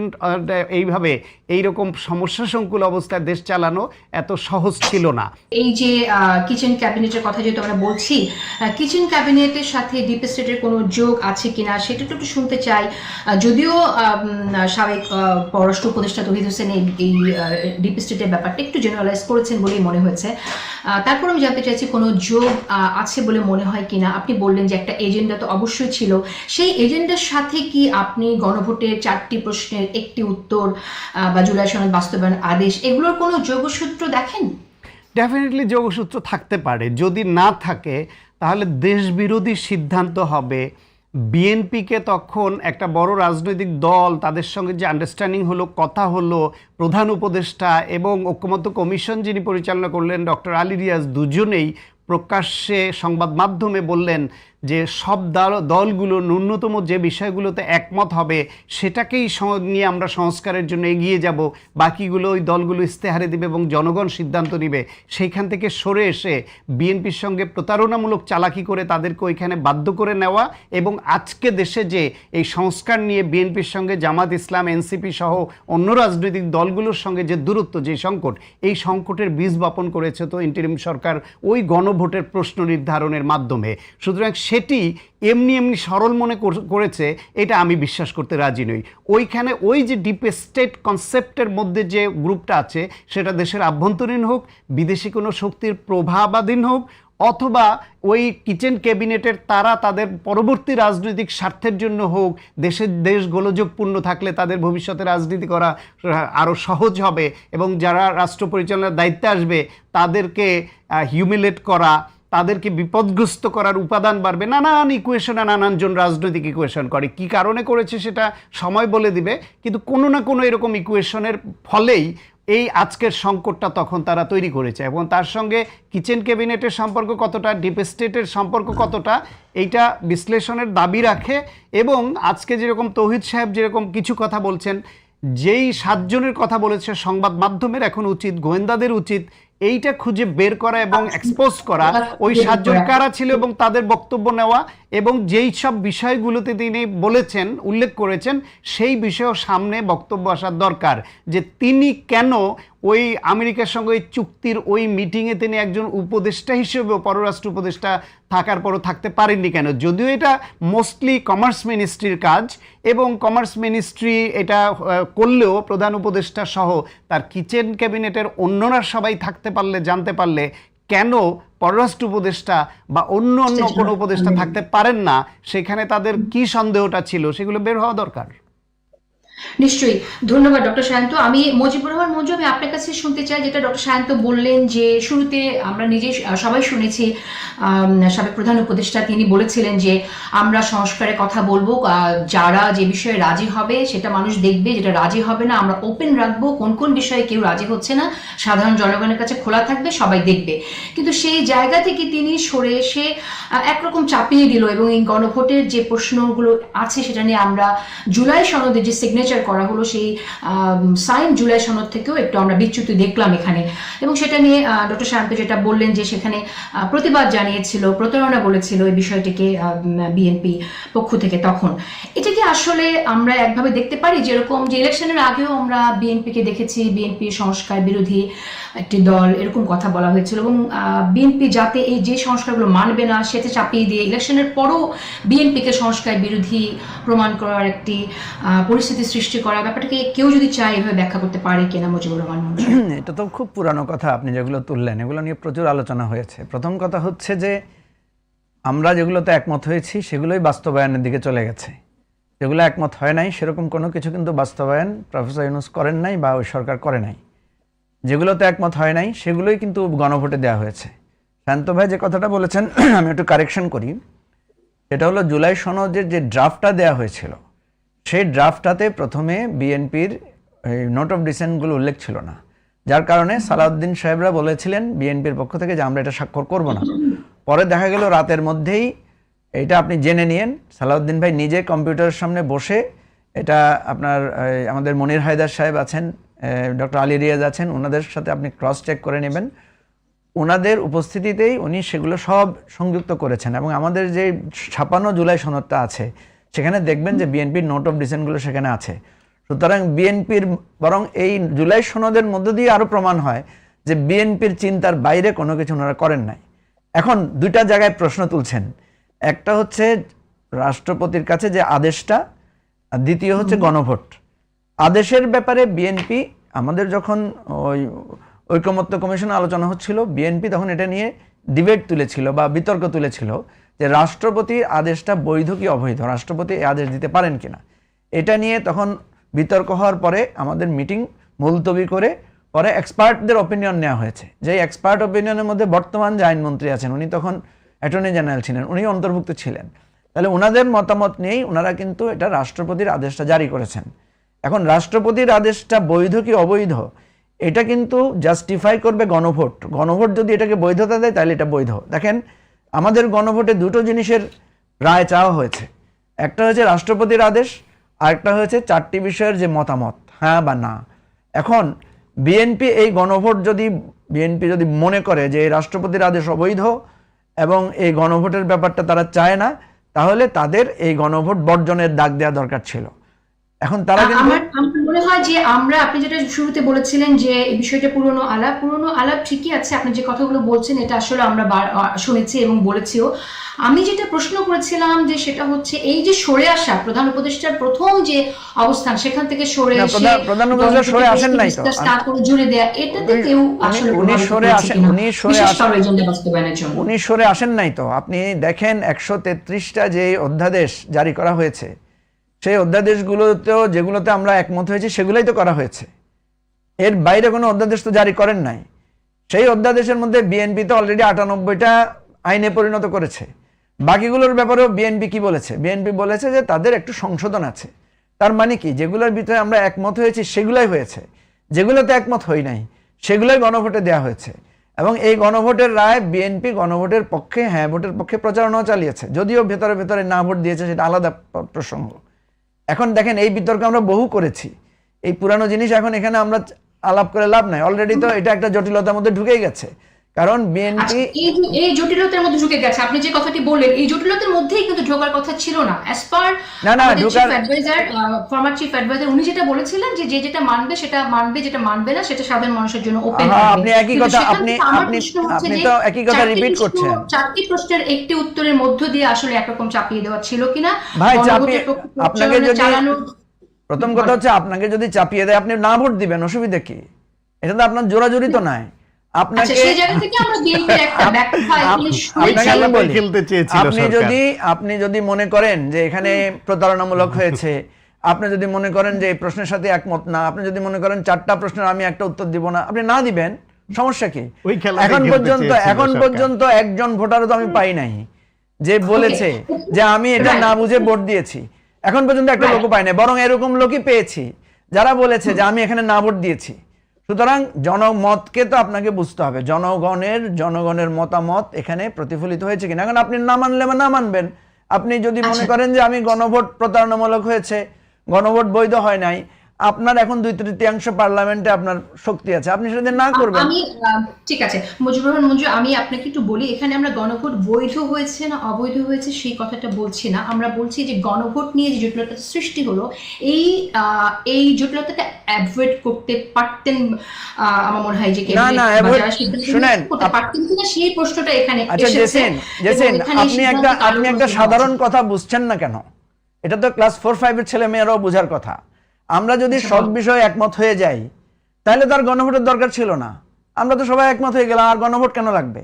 এইভাবে এইরকম সমস্যা সংকুল অবস্থায় দেশ চালানো এত সহজ ছিল না। এই যে কিচেন ক্যাবিনেটের কথা যেহেতু আমরা বলছি, কিচেন ক্যাবিনেটের সাথে ডিপ স্টেটের কোনো যোগ আছে কিনা সেটা একটু শুনতে চাই। যদিও সাবেক পররাষ্ট্র উপদেষ্টা তৌহিদ হোসেন এই ডিপ স্টেটের ব্যাপারটা একটু জেনারেলাইজ করেছেন বলেই মনে হয়েছে। তারপর আমি জানতে চাইছি কোনো যোগ আছে বলে মনে হয় কিনা। আপনি বললেন যে একটা এজেন্ডা তো অবশ্যই ছিল, সেই এজেন্ডার সাথে কি আপনি গণভোটের 4টি প্রশ্নের একটি উত্তর বা জুলাই সনদ বাস্তবায়ন আদেশ এগুলোর কোনো যোগসূত্র দেখেন? ডেফিনেটলি যোগসূত্র থাকতে পারে। যদি না থাকে তাহলে দেশবিরোধী সিদ্ধান্ত হবে। বিএনপিকে তখন একটা বড় রাজনৈতিক দল, তাদের সঙ্গে যে আন্ডারস্ট্যান্ডিং হলো, কথা হলো, প্রধান উপদেষ্টা এবং ঐক্যমত্য কমিশন যিনি পরিচালনা করলেন ডক্টর আলী রিয়াজ, দুজনেই প্রকাশ্যে সংবাদ মাধ্যমে বললেন যে সব দলগুলো ন্যূনতম যে বিষয়গুলোতে একমত হবে সেটাকেই নিয়ে আমরা সংস্কারের জন্য এগিয়ে যাব, বাকিগুলো ওই দলগুলো ইস্তেহারে দিবে এবং জনগণ সিদ্ধান্ত নেবে। সেইখান থেকে সরে এসে বিএনপির সঙ্গে প্রতারণামূলক চালাকি করে তাদেরকে ওইখানে বাধ্য করে নেওয়া, এবং আজকে দেশে যে এই সংস্কার নিয়ে বিএনপির সঙ্গে জামাত ইসলাম, এনসিপি সহ অন্য রাজনৈতিক দলগুলোর সঙ্গে যে দূরত্ব, যে সংকট, এই সংকটের বীজ বপন করেছে তো ইন্টারিম সরকার ওই গণভোটের প্রশ্ন নির্ধারণের মাধ্যমে। সুতরাং সেটি এমনি সরল মনে করেছে এটা আমি বিশ্বাস করতে রাজি নই। ওইখানে ওই যে ডিপ স্টেট কনসেপ্টের মধ্যে যে গ্রুপটা আছে সেটা দেশের আভ্যন্তরীণ হোক, বিদেশি কোনো শক্তির প্রভাবাধীন হোক, অথবা ওই কিচেন ক্যাবিনেটের তারা তাদের পরবর্তী রাজনৈতিক স্বার্থের জন্য হোক, দেশ গোলযোগপূর্ণ থাকলে তাদের ভবিষ্যতে রাজনীতি করা আরও সহজ হবে এবং যারা রাষ্ট্র পরিচালনার দায়িত্বে আসবে তাদেরকে হিউমিলেট করা, তাদেরকে বিপদগ্রস্ত করার উপাদান বাড়বে। নানান ইকুয়েশনে নানানজন রাজনৈতিক ইকুয়েশন করে, কি কারণে করেছে সেটা সময় বলে দিবে, কিন্তু কোনো না কোনো এরকম ইকুয়েশনের ফলেই এই আজকের সংকটটা তখন তারা তৈরি করেছে। এবং তার সঙ্গে কিচেন ক্যাবিনেটের সম্পর্ক কতটা, ডিপ স্টেটের সম্পর্ক কতটা, এইটা বিশ্লেষণের দাবি রাখে। এবং আজকে যেরকম তৌহিদ সাহেব যেরকম কিছু কথা বলছেন, যেই 7 জনের কথা বলেছে, সংবাদ মাধ্যমের এখন উচিত, গোয়েন্দাদের উচিত এইটা খুঁজে বের করা এবং এক্সপোজ করা ওই 7 জন কারা ছিল এবং তাদের বক্তব্য নেওয়া, এবং যেই সব বিষয়গুলোতে তিনি বলেছেন, উল্লেখ করেছেন, সেই বিষয়েও সামনে বক্তব্য আসার দরকার যে তিনি কেন ওই আমেরিকার সঙ্গে ওই চুক্তির ওই মিটিংয়ে তিনি একজন উপদেষ্টা হিসেবে, পররাষ্ট্র উপদেষ্টা থাকার পরও থাকতে পারেননি কেন। যদিও এটা মোস্টলি কমার্স মিনিস্ট্রির কাজ এবং কমার্স মিনিস্ট্রি এটা করলেও প্রধান উপদেষ্টা সহ তার কিচেন ক্যাবিনেটের অন্যরা সবাই থাকতে পারলে, জানতে পারলে কেন পররাষ্ট্র উপদেষ্টা বা অন্য কোনো উপদেষ্টা থাকতে পারেন না, সেখানে তাদের কি সন্দেহটা ছিল সেগুলো বের হওয়া দরকার। নিশ্চয়ই, ধন্যবাদ ডক্টর সায়ন্ত। আমি মুজিবুর রহমান মঞ্জু, আমি আপনার কাছে শুনতে চাই যেটা ডক্টর সায়ন্ত বললেন যে শুরুতে আমরা নিজে সবাই শুনেছি সাবেক প্রধান উপদেষ্টা তিনি বলেছিলেন যে আমরা সংস্কারের কথা বলবো, যারা যে বিষয়ে রাজি হবে সেটা মানুষ দেখবে, যেটা রাজি হবে না আমরা ওপেন রাখবো, কোন কোন বিষয়ে কেউ রাজি হচ্ছে না সাধারণ জনগণের কাছে খোলা থাকবে, সবাই দেখবে। কিন্তু সেই জায়গা থেকে তিনি সরে এসে একরকম চাপিয়ে দিল এবং এই গণভোটের যে প্রশ্নগুলো আছে সেটা নিয়ে আমরা জুলাই সনদে যে সিগনেচার করা হলো সেই সাইন জুলাই সনদ থেকেও একটু আমরা বিচ্যুতি দেখলাম এখানে। এবং সেটা নিয়ে ডক্টর সায়ন্ত যেটা বললেন যে সেখানে প্রতিবাদ জানিয়েছিল, প্রতারণা বলেছিল এই বিষয়টিকে বিএনপি পক্ষ থেকে। তখন এটা কি আসলে আমরা একভাবে দেখতে পারি যেরকম যে ইলেকশনের আগেও আমরা বিএনপিকে দেখেছি বিএনপি সংস্কার বিরোধী একটি দল এরকম কথা বলা হয়েছিল, এবং বিএনপি যাতে এই যে সংস্কারগুলো মানবে না সেটা চাপিয়ে দিয়ে ইলেকশনের পরও বিএনপিকে সংস্কার বিরোধী প্রমাণ করার একটি পরিস্থিতি সৃষ্টি করা, ব্যাপারটাকে কেউ যদি চায় এভাবে ব্যাখ্যা করতে পারে কিনা মুজিবুর রহমান মঞ্জু? এটা তো খুব পুরানো কথা আপনি যেগুলো তুললেন, এগুলো নিয়ে প্রচুর আলোচনা হয়েছে। প্রথম কথা হচ্ছে যে আমরা যেগুলোতে একমত হয়েছি সেগুলোই বাস্তবায়নের দিকে চলে গেছে, যেগুলো একমত হয় নাই সেরকম কোনো কিছু কিন্তু বাস্তবায়ন প্রফেসর ইউনূস করেন নাই বা ওই সরকার করে নাই। যেগুলোতে একমত হয় নাই সেগুলোই কিন্তু গণভোটে দেওয়া হয়েছে। শান্ত ভাই যে কথাটা বলেছেন আমি একটু কারেকশন করি, সেটা হলো জুলাই সনদের যে ড্রাফটটা দেওয়া হয়েছিল সেই ড্রাফটটাতে প্রথমে বিএনপির নোট অফ ডিসেন্টগুলো উল্লেখ ছিল না, যার কারণে সালাউদ্দিন সাহেবরা বলেছিলেন বিএনপির পক্ষ থেকে যে আমরা এটা স্বাক্ষর করব না। পরে দেখা গেল রাতের মধ্যেই এটা আপনি জেনে নিয়েন, সালাউদ্দিন ভাই নিজে কম্পিউটারের সামনে বসে এটা আপনার আমাদের মনির হায়দার সাহেব আছেন, ডক্টর আলী রিয়াজ আছেন, ওনাদের সাথে আপনি ক্রস চেক করে নেবেন। ওনাদের উপস্থিতিতেই উনি সেগুলো সব সংযুক্ত করেছেন এবং আমাদের যে 56 জুলাই সনদটা আছে সেখানে দেখবেন যে বিএনপির নোট অফ ডিসেন্টগুলো সেখানে আছে। সুতরাং বিএনপির বরং এই জুলাই সনদের মধ্য দিয়ে আরও প্রমাণ হয় যে বিএনপির চিন্তার বাইরে কোনো কিছু ওনারা করেন নাই। এখন দুইটা জায়গায় প্রশ্ন তুলছেন, একটা হচ্ছে রাষ্ট্রপতির কাছে যে আদেশটা, আর দ্বিতীয় হচ্ছে গণভোট। আদেশের ব্যাপারে বিএনপি, আমাদের যখন ওই ঐকমত্য কমিশন আলোচনা হচ্ছিল, বিএনপি তখন এটা নিয়ে ডিবেট তুলেছিল বা বিতর্ক তুলেছিল যে রাষ্ট্রপতির আদেশটা বৈধ কি অবৈধ, রাষ্ট্রপতি এই আদেশ দিতে পারেন কিনা। এটা নিয়ে তখন বিতর্ক হওয়ার পরে আমাদের মিটিং মুলতবি করে পরে এক্সপার্টদের অপিনিয়ন নেওয়া হয়েছে। যে এক্সপার্ট অপিনিয়নের মধ্যে বর্তমান যে আইনমন্ত্রী আছেন, উনি তখন অ্যাটর্নি জেনারেল ছিলেন, উনি অন্তর্ভুক্ত ছিলেন। তাহলে ওনাদের মতামত নিয়েই ওনারা কিন্তু এটা রাষ্ট্রপতির আদেশটা জারি করেছেন। এখন রাষ্ট্রপতির আদেশটা বৈধ কি অবৈধ এটা কিন্তু জাস্টিফাই করবে গণভোট। গণভোট যদি এটাকে বৈধতা দেয় তাহলে এটা বৈধ। দেখেন আমাদের গণভোটে দুটো জিনিসের রায় চাওয়া হয়েছে, একটা হচ্ছে রাষ্ট্রপতির আদেশ, আর একটা হয়েছে 4টি বিষয়ের যে মতামত, হ্যাঁ বা না। এখন বিএনপি এই গণভোট বিএনপি যদি মনে করে যে এই রাষ্ট্রপতির আদেশ অবৈধ এবং এই গণভোটের ব্যাপারটা তারা চায় না, তাহলে তাদের এই গণভোট বর্জনের ডাক দেওয়া দরকার ছিল। এখন তারা আমার মনে হয় যে আপনি যেটা শুরুতে বলেছিলেন যে এই বিষয়টা পুরনো আলাপ ঠিকই আছে, আপনি যে কথাগুলো বলছেন এটা আসলে আমরা শুনেছি এবং বলেছিও। আমি যেটা প্রশ্ন করেছিলাম যে সেটা হচ্ছে এই যে সরে আসা প্রধান উপদেষ্টার প্রথম যে অবস্থান, সেখান থেকে সরে এসে প্রধান উপদেষ্টা সরে আসেন নাই তো, জুড়ে দেয়া, এটাতে কেউ আসলে উনি সরে আসেন নাই তো। আপনি দেখেন 133টা যে অধ্যাদেশ জারি করা হয়েছে, সেই অধ্যাদেশগুলোতেও যেগুলোতে আমরা একমত হয়েছি সেগুলোই তো করা হয়েছে, এর বাইরে কোনো অধ্যাদেশ তো জারি করেন নাই। সেই অধ্যাদেশের মধ্যে বিএনপি তো অলরেডি 98টা আইনে পরিণত করেছে। বাকিগুলোর ব্যাপারেও বিএনপি কি বলেছে? বিএনপি বলেছে যে তাদের একটু সংশোধন আছে। তার মানে কি, যেগুলোর ভিতরে আমরা একমত হয়েছি সেগুলাই হয়েছে, যেগুলোতে একমত হই নাই সেগুলোই গণভোটে দেওয়া হয়েছে। এবং এই গণভোটের রায় বিএনপি গণভোটের পক্ষে, হ্যাঁ ভোটের পক্ষে প্রচারণাও চালিয়েছে, যদিও ভেতরে ভেতরে না ভোট দিয়েছে সেটা আলাদা প্রসঙ্গ। এখন দেখেন এই বিতর্ক আমরা বহু করেছি, এই পুরানো জিনিস এখন এখানে আমরা আলাপ করে লাভ নাই। অলরেডি তো এটা একটা জটিলতার মধ্যে ঢুকেই গেছে, কারণ বিএনপি এই জটিলতার মধ্যে ঢুকে গেছে। আপনি যে কথাটি বললেন এই জটিলতার মধ্যেই কিন্তু ঢোকার কথা ছিল না। As per former chief advisor উনি যেটা বলেছিলেন যে যেটা মানবে সেটা মানবে, যেটা মানবে না সেটা সাধারণ মানুষের জন্য ওপেন থাকবে। আপনি একই কথা আপনি তো একই কথা রিপিট করছেন। 4টি প্রশ্নের একটি উত্তরের মধ্য দিয়ে আসলে একরকম চাপিয়ে দেওয়া ছিল কিনা ভাই? আপনাকে যদি প্রথম কথা হচ্ছে আপনাকে যদি চাপিয়ে দেয় আপনি না ভোট দিবেন, অসুবিধা কি? এটা তো আপনার জোরাজুরি তো নাই। আপনাকে আপনি যদি মনে করেন যে এখানে প্রতারণামূলক হয়েছে, আপনি যদি মনে করেন যে এই প্রশ্নের সাথে একমত না, আপনি যদি মনে করেন 4টা প্রশ্নের আমি একটা উত্তর দিব না, আপনি না দিবেন, সমস্যা কি? এখন পর্যন্ত একজন ভোটারও তো আমি পাই নাই যে বলেছে যে আমি এটা না বুঝে ভোট দিয়েছি। এখন পর্যন্ত একটা লোকও পাই নাই, বরং এরকম লোকই পেয়েছি যারা বলেছে যে আমি এখানে না ভোট দিয়েছি। সুতরাং জনমতকে তো আপনাকে বুঝতে হবে, জনগণের মতামত এখানে প্রতিফলিত হয়েছে কিনা। এখন আপনি না মানলে না মানবেন। আপনি যদি মনে করেন যে আমি গণভোট প্রতারণামূলক হয়েছে, গণভোট বৈধ হয় নাই, আপনার এখন 2/3 পার্লামেন্টে আপনার শক্তি আছে, আপনি সেটা না করবেন। আমি ঠিক আছে মুজিবুর রহমান মঞ্জু, আমি আপনাকে একটু বলি, এখানে আমরা গণভোট বৈধ হয়েছে না অবৈধ হয়েছে সেই কথাটা বলছি না। আমরা বলছি যে গণভোট নিয়ে যে জটিলতা সৃষ্টি হলো, এই জটিলতাটা অ্যাভয়েড করতে পারতেন আমার মনে হয় যে শুনেন পারতেন কিনা সেই প্রশ্নটা এখানে এসেছে। আপনি একটা সাধারণ কথা বুঝছেন না কেন? এটা তো ক্লাস 4-5 এর ছেলে মেয়েরাও বোঝার কথা। আমরা যদি সব বিষয়ে একমত হয়ে যাই তাহলে তার গণভোটের দরকার ছিল না। আমরা তো সবাই একমত হয়ে গেলাম, আর গণভোট কেন লাগবে?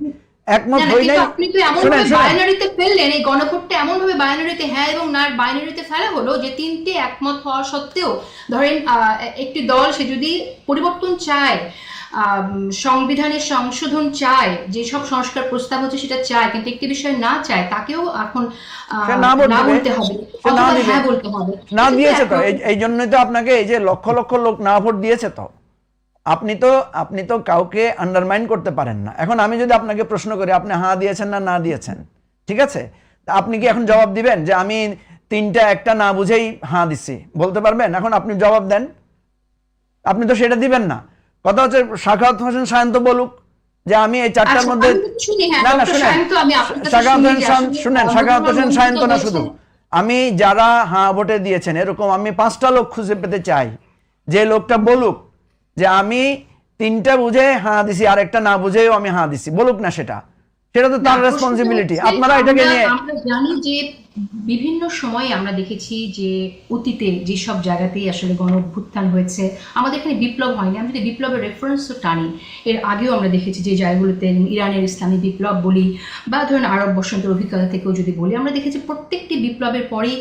একমত হই নাই। আপনি তো এমন ভাবে বাইনারিতে ফেললেন, এই গণভোটটা এমন ভাবে বাইনারিতে হ্যাঁ এবং না বাইনারিতে ফেলা হলো যে 3টে একমত হওয়া সত্ত্বেও ধরেন একটি দল সে যদি পরিবর্তন চায়, সংবিধানের সংশোধন চায়, যে সব সংস্কার প্রস্তাব হচ্ছে সেটা চায়, কিন্তু একটি বিষয় না চায়, তাকেও এখন না বলতে হবে, হ্যাঁ বলতে হবে। না দিয়েছে তো, এই জন্যই তো আপনাকে এই যে লক্ষ লক্ষ লোক না ভোট দিয়েছে। তো আপনি তো কাউকে আন্ডারমাইন করতে পারেন না। এখন আমি যদি আপনাকে প্রশ্ন করি আপনি হ্যাঁ দিয়েছেন না না দিয়েছেন, ঠিক আছে, আপনি কি এখন জবাব দিবেন যে আমি তিনটা একটা না বুঝেই হাঁ দিছি, বলতে পারবেন? এখন আপনি জবাব দেন, আপনি তো সেটা দিবেন না। কথা হচ্ছে সাখাওয়াত হোসেন সায়ন্ত বলুক যে আমি এই চারটার মধ্যে, না না শুনেন, সাখাওয়াত হোসেন সায়ন্ত না শুধু, আমি যারা হাঁ ভোটে দিয়েছেন এরকম আমি 5টা লোক খুঁজে পেতে চাই, যে লোকটা বলুক যে আমি তিনটা বুঝে হাঁ দিছি আর একটা না বুঝেও আমি হাঁ দিছি, বলুক না সেটা তো তার রেসপন্সিবিলিটি। আপনারা এটাকে নিয়ে, আমরা জানি যে বিভিন্ন সময়ে আমরা দেখেছি যে অতীতে যেসব জায়গাতেই আসলে গণ অভ্যুত্থান হয়েছে, আমাদের এখানে বিপ্লব হয়নি, আমি যদি বিপ্লবের রেফারেন্সও টানি, এর আগেও আমরা দেখেছি যে জায়গাগুলোতে ইরানের ইসলামী বিপ্লব বলি বা ধরুন আরব বসন্তের অভিজ্ঞতা থেকেও যদি বলি, আমরা দেখেছি প্রত্যেকটি বিপ্লবের পরেই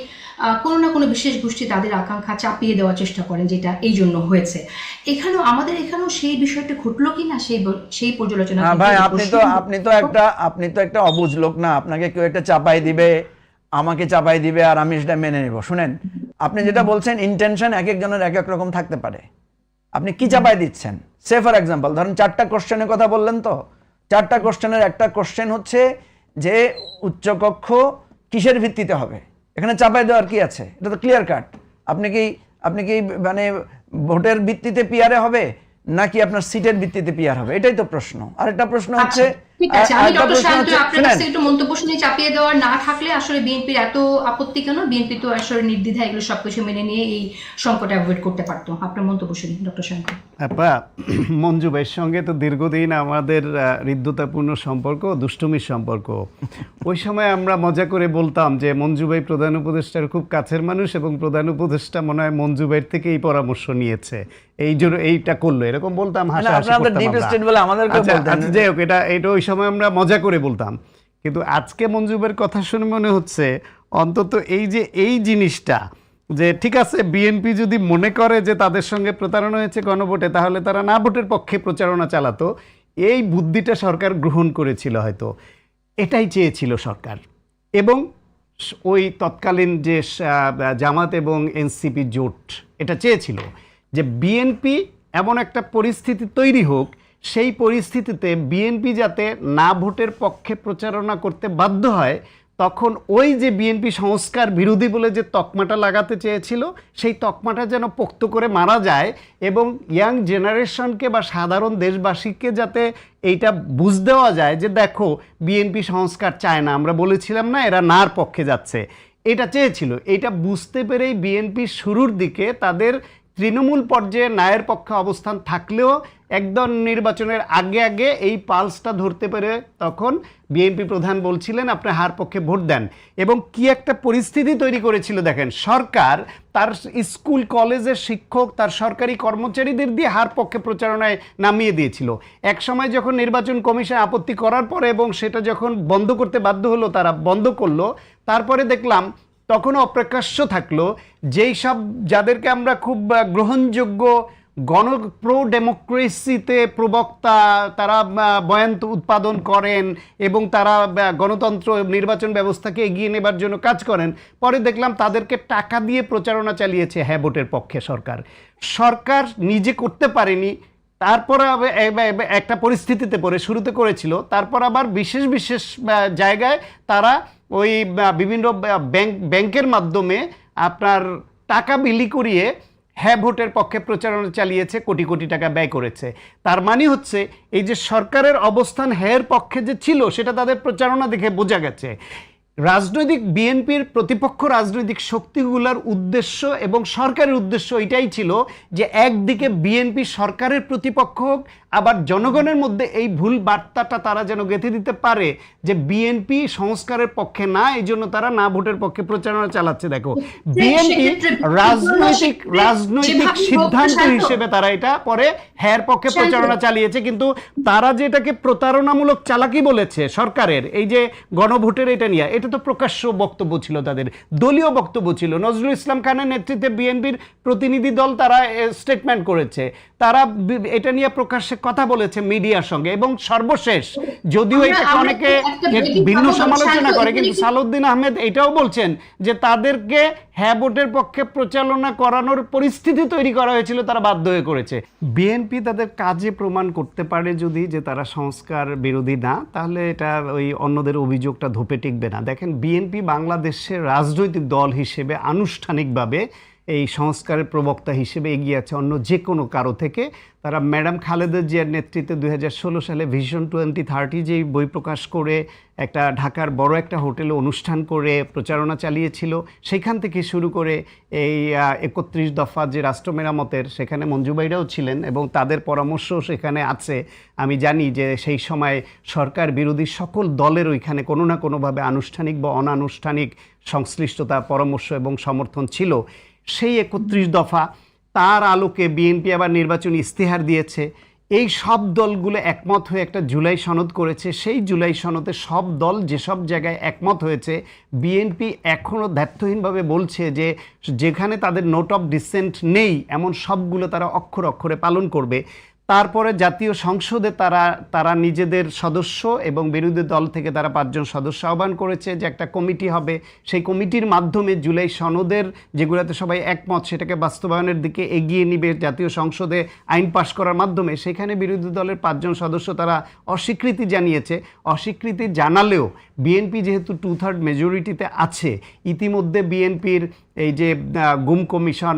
কোনো না কোনো বিশেষ গোষ্ঠী তাদের আকাঙ্ক্ষা চাপিয়ে দেওয়ার চেষ্টা করেন, যেটা এই জন্য হয়েছে। আমাদের এখানেও সেই বিষয়টা ঘটলো কিনা সেই পর্যালোচনা। ভাই আপনি তো একটা অবুঝ লোক না, আপনাকে কেউ একটা চাপাই দিবে, আমাকে চাপাই দিবে আর আমি সেটা মেনে নেব। শুনেন, আপনি যেটা বলছেন ইন্টেনশন এক একজনের এক এক রকম থাকতে পারে। আপনি কি চাপাই দিচ্ছেন? সে ফর এক্সাম্পল ধরেন 4টা কোশ্চেনের কথা বললেন, তো 4টা কোশ্চেনের একটা কোশ্চেন হচ্ছে যে উচ্চকক্ষ কিসের ভিত্তিতে হবে, এখানে চাপাই দেওয়ার কি আছে? এটা তো ক্লিয়ার কাট। আপনি কি মানে ভোটের ভিত্তিতে পিয়ারে হবে নাকি আপনার সিটের ভিত্তিতে পিয়ার হবে, এটাই তো প্রশ্ন। আরেকটা প্রশ্ন হচ্ছে, একটু মন্তব্য শুনে চাপিয়ে দেওয়া না থাকলে আসলে বিএনপির এত আপত্তি কেন? বিএনপি তো আসলে নির্দ্বিধা এগুলো সবকিছু মেনে নিয়ে এই সংকট অ্যাভয়েড করতে পারতো। আপনার মন্তব্য শুনি ডক্টর শঙ্কর। মঞ্জু ভাইয়ের সঙ্গে তো দীর্ঘদিন আমাদের হৃদ্যতাপূর্ণ সম্পর্ক, দুষ্টুমির সম্পর্ক। ওই সময় আমরা মজা করে বলতাম যে মঞ্জু ভাই প্রধান উপদেষ্টার খুব কাছের মানুষ এবং প্রধান উপদেষ্টা মনে হয় মঞ্জু ভাইয়ের থেকে এই পরামর্শ নিয়েছে, এই জন্য এইটা করলো, এরকম বলতাম, হাসাহাসি করতাম। যাই হোক, এটা ওই সময় আমরা মজা করে বলতাম। কিন্তু আজকে মঞ্জু ভাইয়ের কথা শুনে মনে হচ্ছে অন্তত এই জিনিসটা যে ঠিক আছে, বিএনপি যদি মনে করে যে তাদের সঙ্গে প্রতারণা হয়েছে গণভোটে, তাহলে তারা না ভোটের পক্ষে প্রচারণা চালাতো, এই বুদ্ধিটা সরকার গ্রহণ করেছিল, হয়তো এটাই চেয়েছিল সরকার। এবং ওই তৎকালীন যে জামাত এবং এনসিপি জোট এটা চেয়েছিল যে বিএনপি এমন একটা পরিস্থিতি তৈরি হোক, সেই পরিস্থিতিতে বিএনপি যাতে না ভোটের পক্ষে প্রচারণা করতে বাধ্য হয়, তখন ওই যে বিএনপি সংস্কার বিরোধী বলে যে তকমাটা লাগাতে চেয়েছিল, সেই তকমাটা যেন পোক্ত করে মারা যায় এবং ইয়াং জেনারেশনকে বা সাধারণ দেশবাসীকে যাতে এইটা বুঝ দেওয়া যায় যে দেখো বিএনপি সংস্কার চায় না, আমরা বলেছিলাম না এরা নার পক্ষে যাচ্ছে, এটা চেয়েছিল। এটা বুঝতে পেরেই বিএনপি শুরুর দিকে তাদের তৃণমূল পর্যায়ে ন্যায়ের পক্ষে অবস্থান থাকলেও একদম নির্বাচনের আগে এই পালসটা ধরতে পেরে তখন বিএনপি প্রধান বলছিলেন আপনি হার পক্ষে ভোট দেন। এবং কি একটা পরিস্থিতি তৈরি করেছিল দেখেন, সরকার তার স্কুল কলেজের শিক্ষক, তার সরকারি কর্মচারীদের দিয়ে হার পক্ষে প্রচারণায় নামিয়ে দিয়েছিল। এক সময় যখন নির্বাচন কমিশন আপত্তি করার পরে এবং সেটা যখন বন্ধ করতে বাধ্য হলো, তারা বন্ধ করলো, তারপরে দেখলাম তখনও অপ্রকাশ্য থাকলো যেই সব যাদেরকে আমরা খুব গ্রহণযোগ্য প্রো ডেমোক্রেসিতে প্রবক্তা, তারা বয়ান উৎপাদন করেন এবং তারা গণতন্ত্র নির্বাচন ব্যবস্থাকে এগিয়ে নেবার জন্য কাজ করেন, পরে দেখলাম তাদেরকে টাকা দিয়ে প্রচারণা চালিয়েছে হ্যাঁ ভোটের পক্ষে সরকার নিজে করতে পারেনি। তারপর একটা পরিস্থিতিতে পড়ে শুরুতে করেছিল, তারপর আবার বিশেষ জায়গায় তারা ওই বিভিন্ন ব্যাংকের মাধ্যমে আপনার টাকা বিলি করিয়ে হ্যাঁ ভোটের পক্ষে প্রচারণা চালিয়েছে, কোটি কোটি টাকা ব্যয় করেছে। তার মানে হচ্ছে এই যে সরকারের অবস্থান হ্যাঁর পক্ষে যে ছিল সেটা তাদের প্রচারণা দেখে বোঝা গেছে। রাজনৈতিক বিএনপির প্রতিপক্ষ রাজনৈতিক শক্তিগুলোর উদ্দেশ্য এবং সরকারের উদ্দেশ্য এটাই ছিল যে একদিকে বিএনপি সরকারের প্রতিপক্ষ হোক, আবার জনগণের মধ্যে এই ভুল বার্তাটা তারা যেন গেঁথে দিতে পারে যে বিএনপি সংস্কারের পক্ষে না, এই জন্য তারা না ভোটের পক্ষে প্রচারণা চালাচ্ছে। দেখো বিএনপি রাজনৈতিক সিদ্ধান্ত হিসেবে তারা এটা পরে হ্যার পক্ষে প্রচারণা চালিয়েছে, কিন্তু তারা যেটাকে প্রতারণামূলক চালাকি বলেছে সরকারের এই যে গণভোটের এটা নিয়ে, এটা তো প্রকাশ্য বক্তব্য ছিল, তাদের দলীয় বক্তব্য ছিল। নজরুল ইসলাম খানের নেতৃত্বে বিএনপির প্রতিনিধি দল তারা স্টেটমেন্ট করেছে, তারা এটা নিয়ে প্রকাশ্যে কথা বলেছে মিডিয়ার সঙ্গে। এবং সর্বশেষ, যদিও এটাকে অনেকে ভিন্ন সমালোচনা করে, কিন্তু সালাউদ্দিন আহমেদ এটাও বলছেন যে তাদেরকে হ্যাঁ ভোটের পক্ষে প্রচারণা করানোর পরিস্থিতি তৈরি করা হয়েছিল, তারা বাধ্য হয়ে করেছে। বিএনপি তাদের কাজে প্রমাণ করতে পারে যদি যে তারা সংস্কার বিরোধী না, তাহলে এটা ওই অন্যদের অভিযোগটা ধোপে টিকবে না। দেখেন, বিএনপি বাংলাদেশের রাজনৈতিক দল হিসেবে আনুষ্ঠানিকভাবে এই সংস্কারের প্রবক্তা হিসেবে এগিয়ে আছে অন্য যে কোনো কারো থেকে। তারা ম্যাডাম খালেদা জিয়ার নেতৃত্বে 2016 সালে ভিশন 2030 যেই বই প্রকাশ করে একটা ঢাকার বড় একটা হোটেলে অনুষ্ঠান করে প্রচারণা চালিয়েছিল, সেখান থেকে শুরু করে এই 31 দফা যে রাষ্ট্র মেরামতের, সেখানে মঞ্জুবাইরাও ছিলেন এবং তাদের পরামর্শ সেখানে আছে। আমি জানি যে সেই সময় সরকার বিরোধী সকল দলের ওইখানে কোনো না কোনোভাবে আনুষ্ঠানিক বা অনানুষ্ঠানিক সংশ্লিষ্টতা, পরামর্শ এবং সমর্থন ছিল। সেই 31 দফা, তার আলোকে বিএনপি আবার নির্বাচনী ইস্তেহার দিয়েছে। এই সব দলগুলো একমত হয়ে একটা জুলাই সনদ করেছে। সেই জুলাই সনদে সব দল যেসব জায়গায় একমত হয়েছে, বিএনপি এখনও দ্ব্যর্থহীনভাবে বলছে যে যেখানে তাদের নোট অফ ডিসেন্ট নেই এমন সবগুলো তারা অক্ষরে অক্ষরে পালন করবে। তারপরে জাতীয় সংসদে তারা নিজেদের সদস্য এবং বিরোধী দল থেকে তারা 5 জন সদস্য আহ্বান করেছে যে একটা কমিটি হবে, সেই কমিটির মাধ্যমে জুলাই সনদের যেগুলোতে সবাই একমত সেটাকে বাস্তবায়নের দিকে এগিয়ে নিবে জাতীয় সংসদে আইন পাশ করার মাধ্যমে। সেখানে বিরোধী দলের 5 জন সদস্য তারা অস্বীকৃতি জানিয়েছে। অস্বীকৃতি জানালেও বিএনপি যেহেতু 2/3 মেজরিটিতে আছে, ইতিমধ্যে বিএনপির এই যে গুম কমিশন,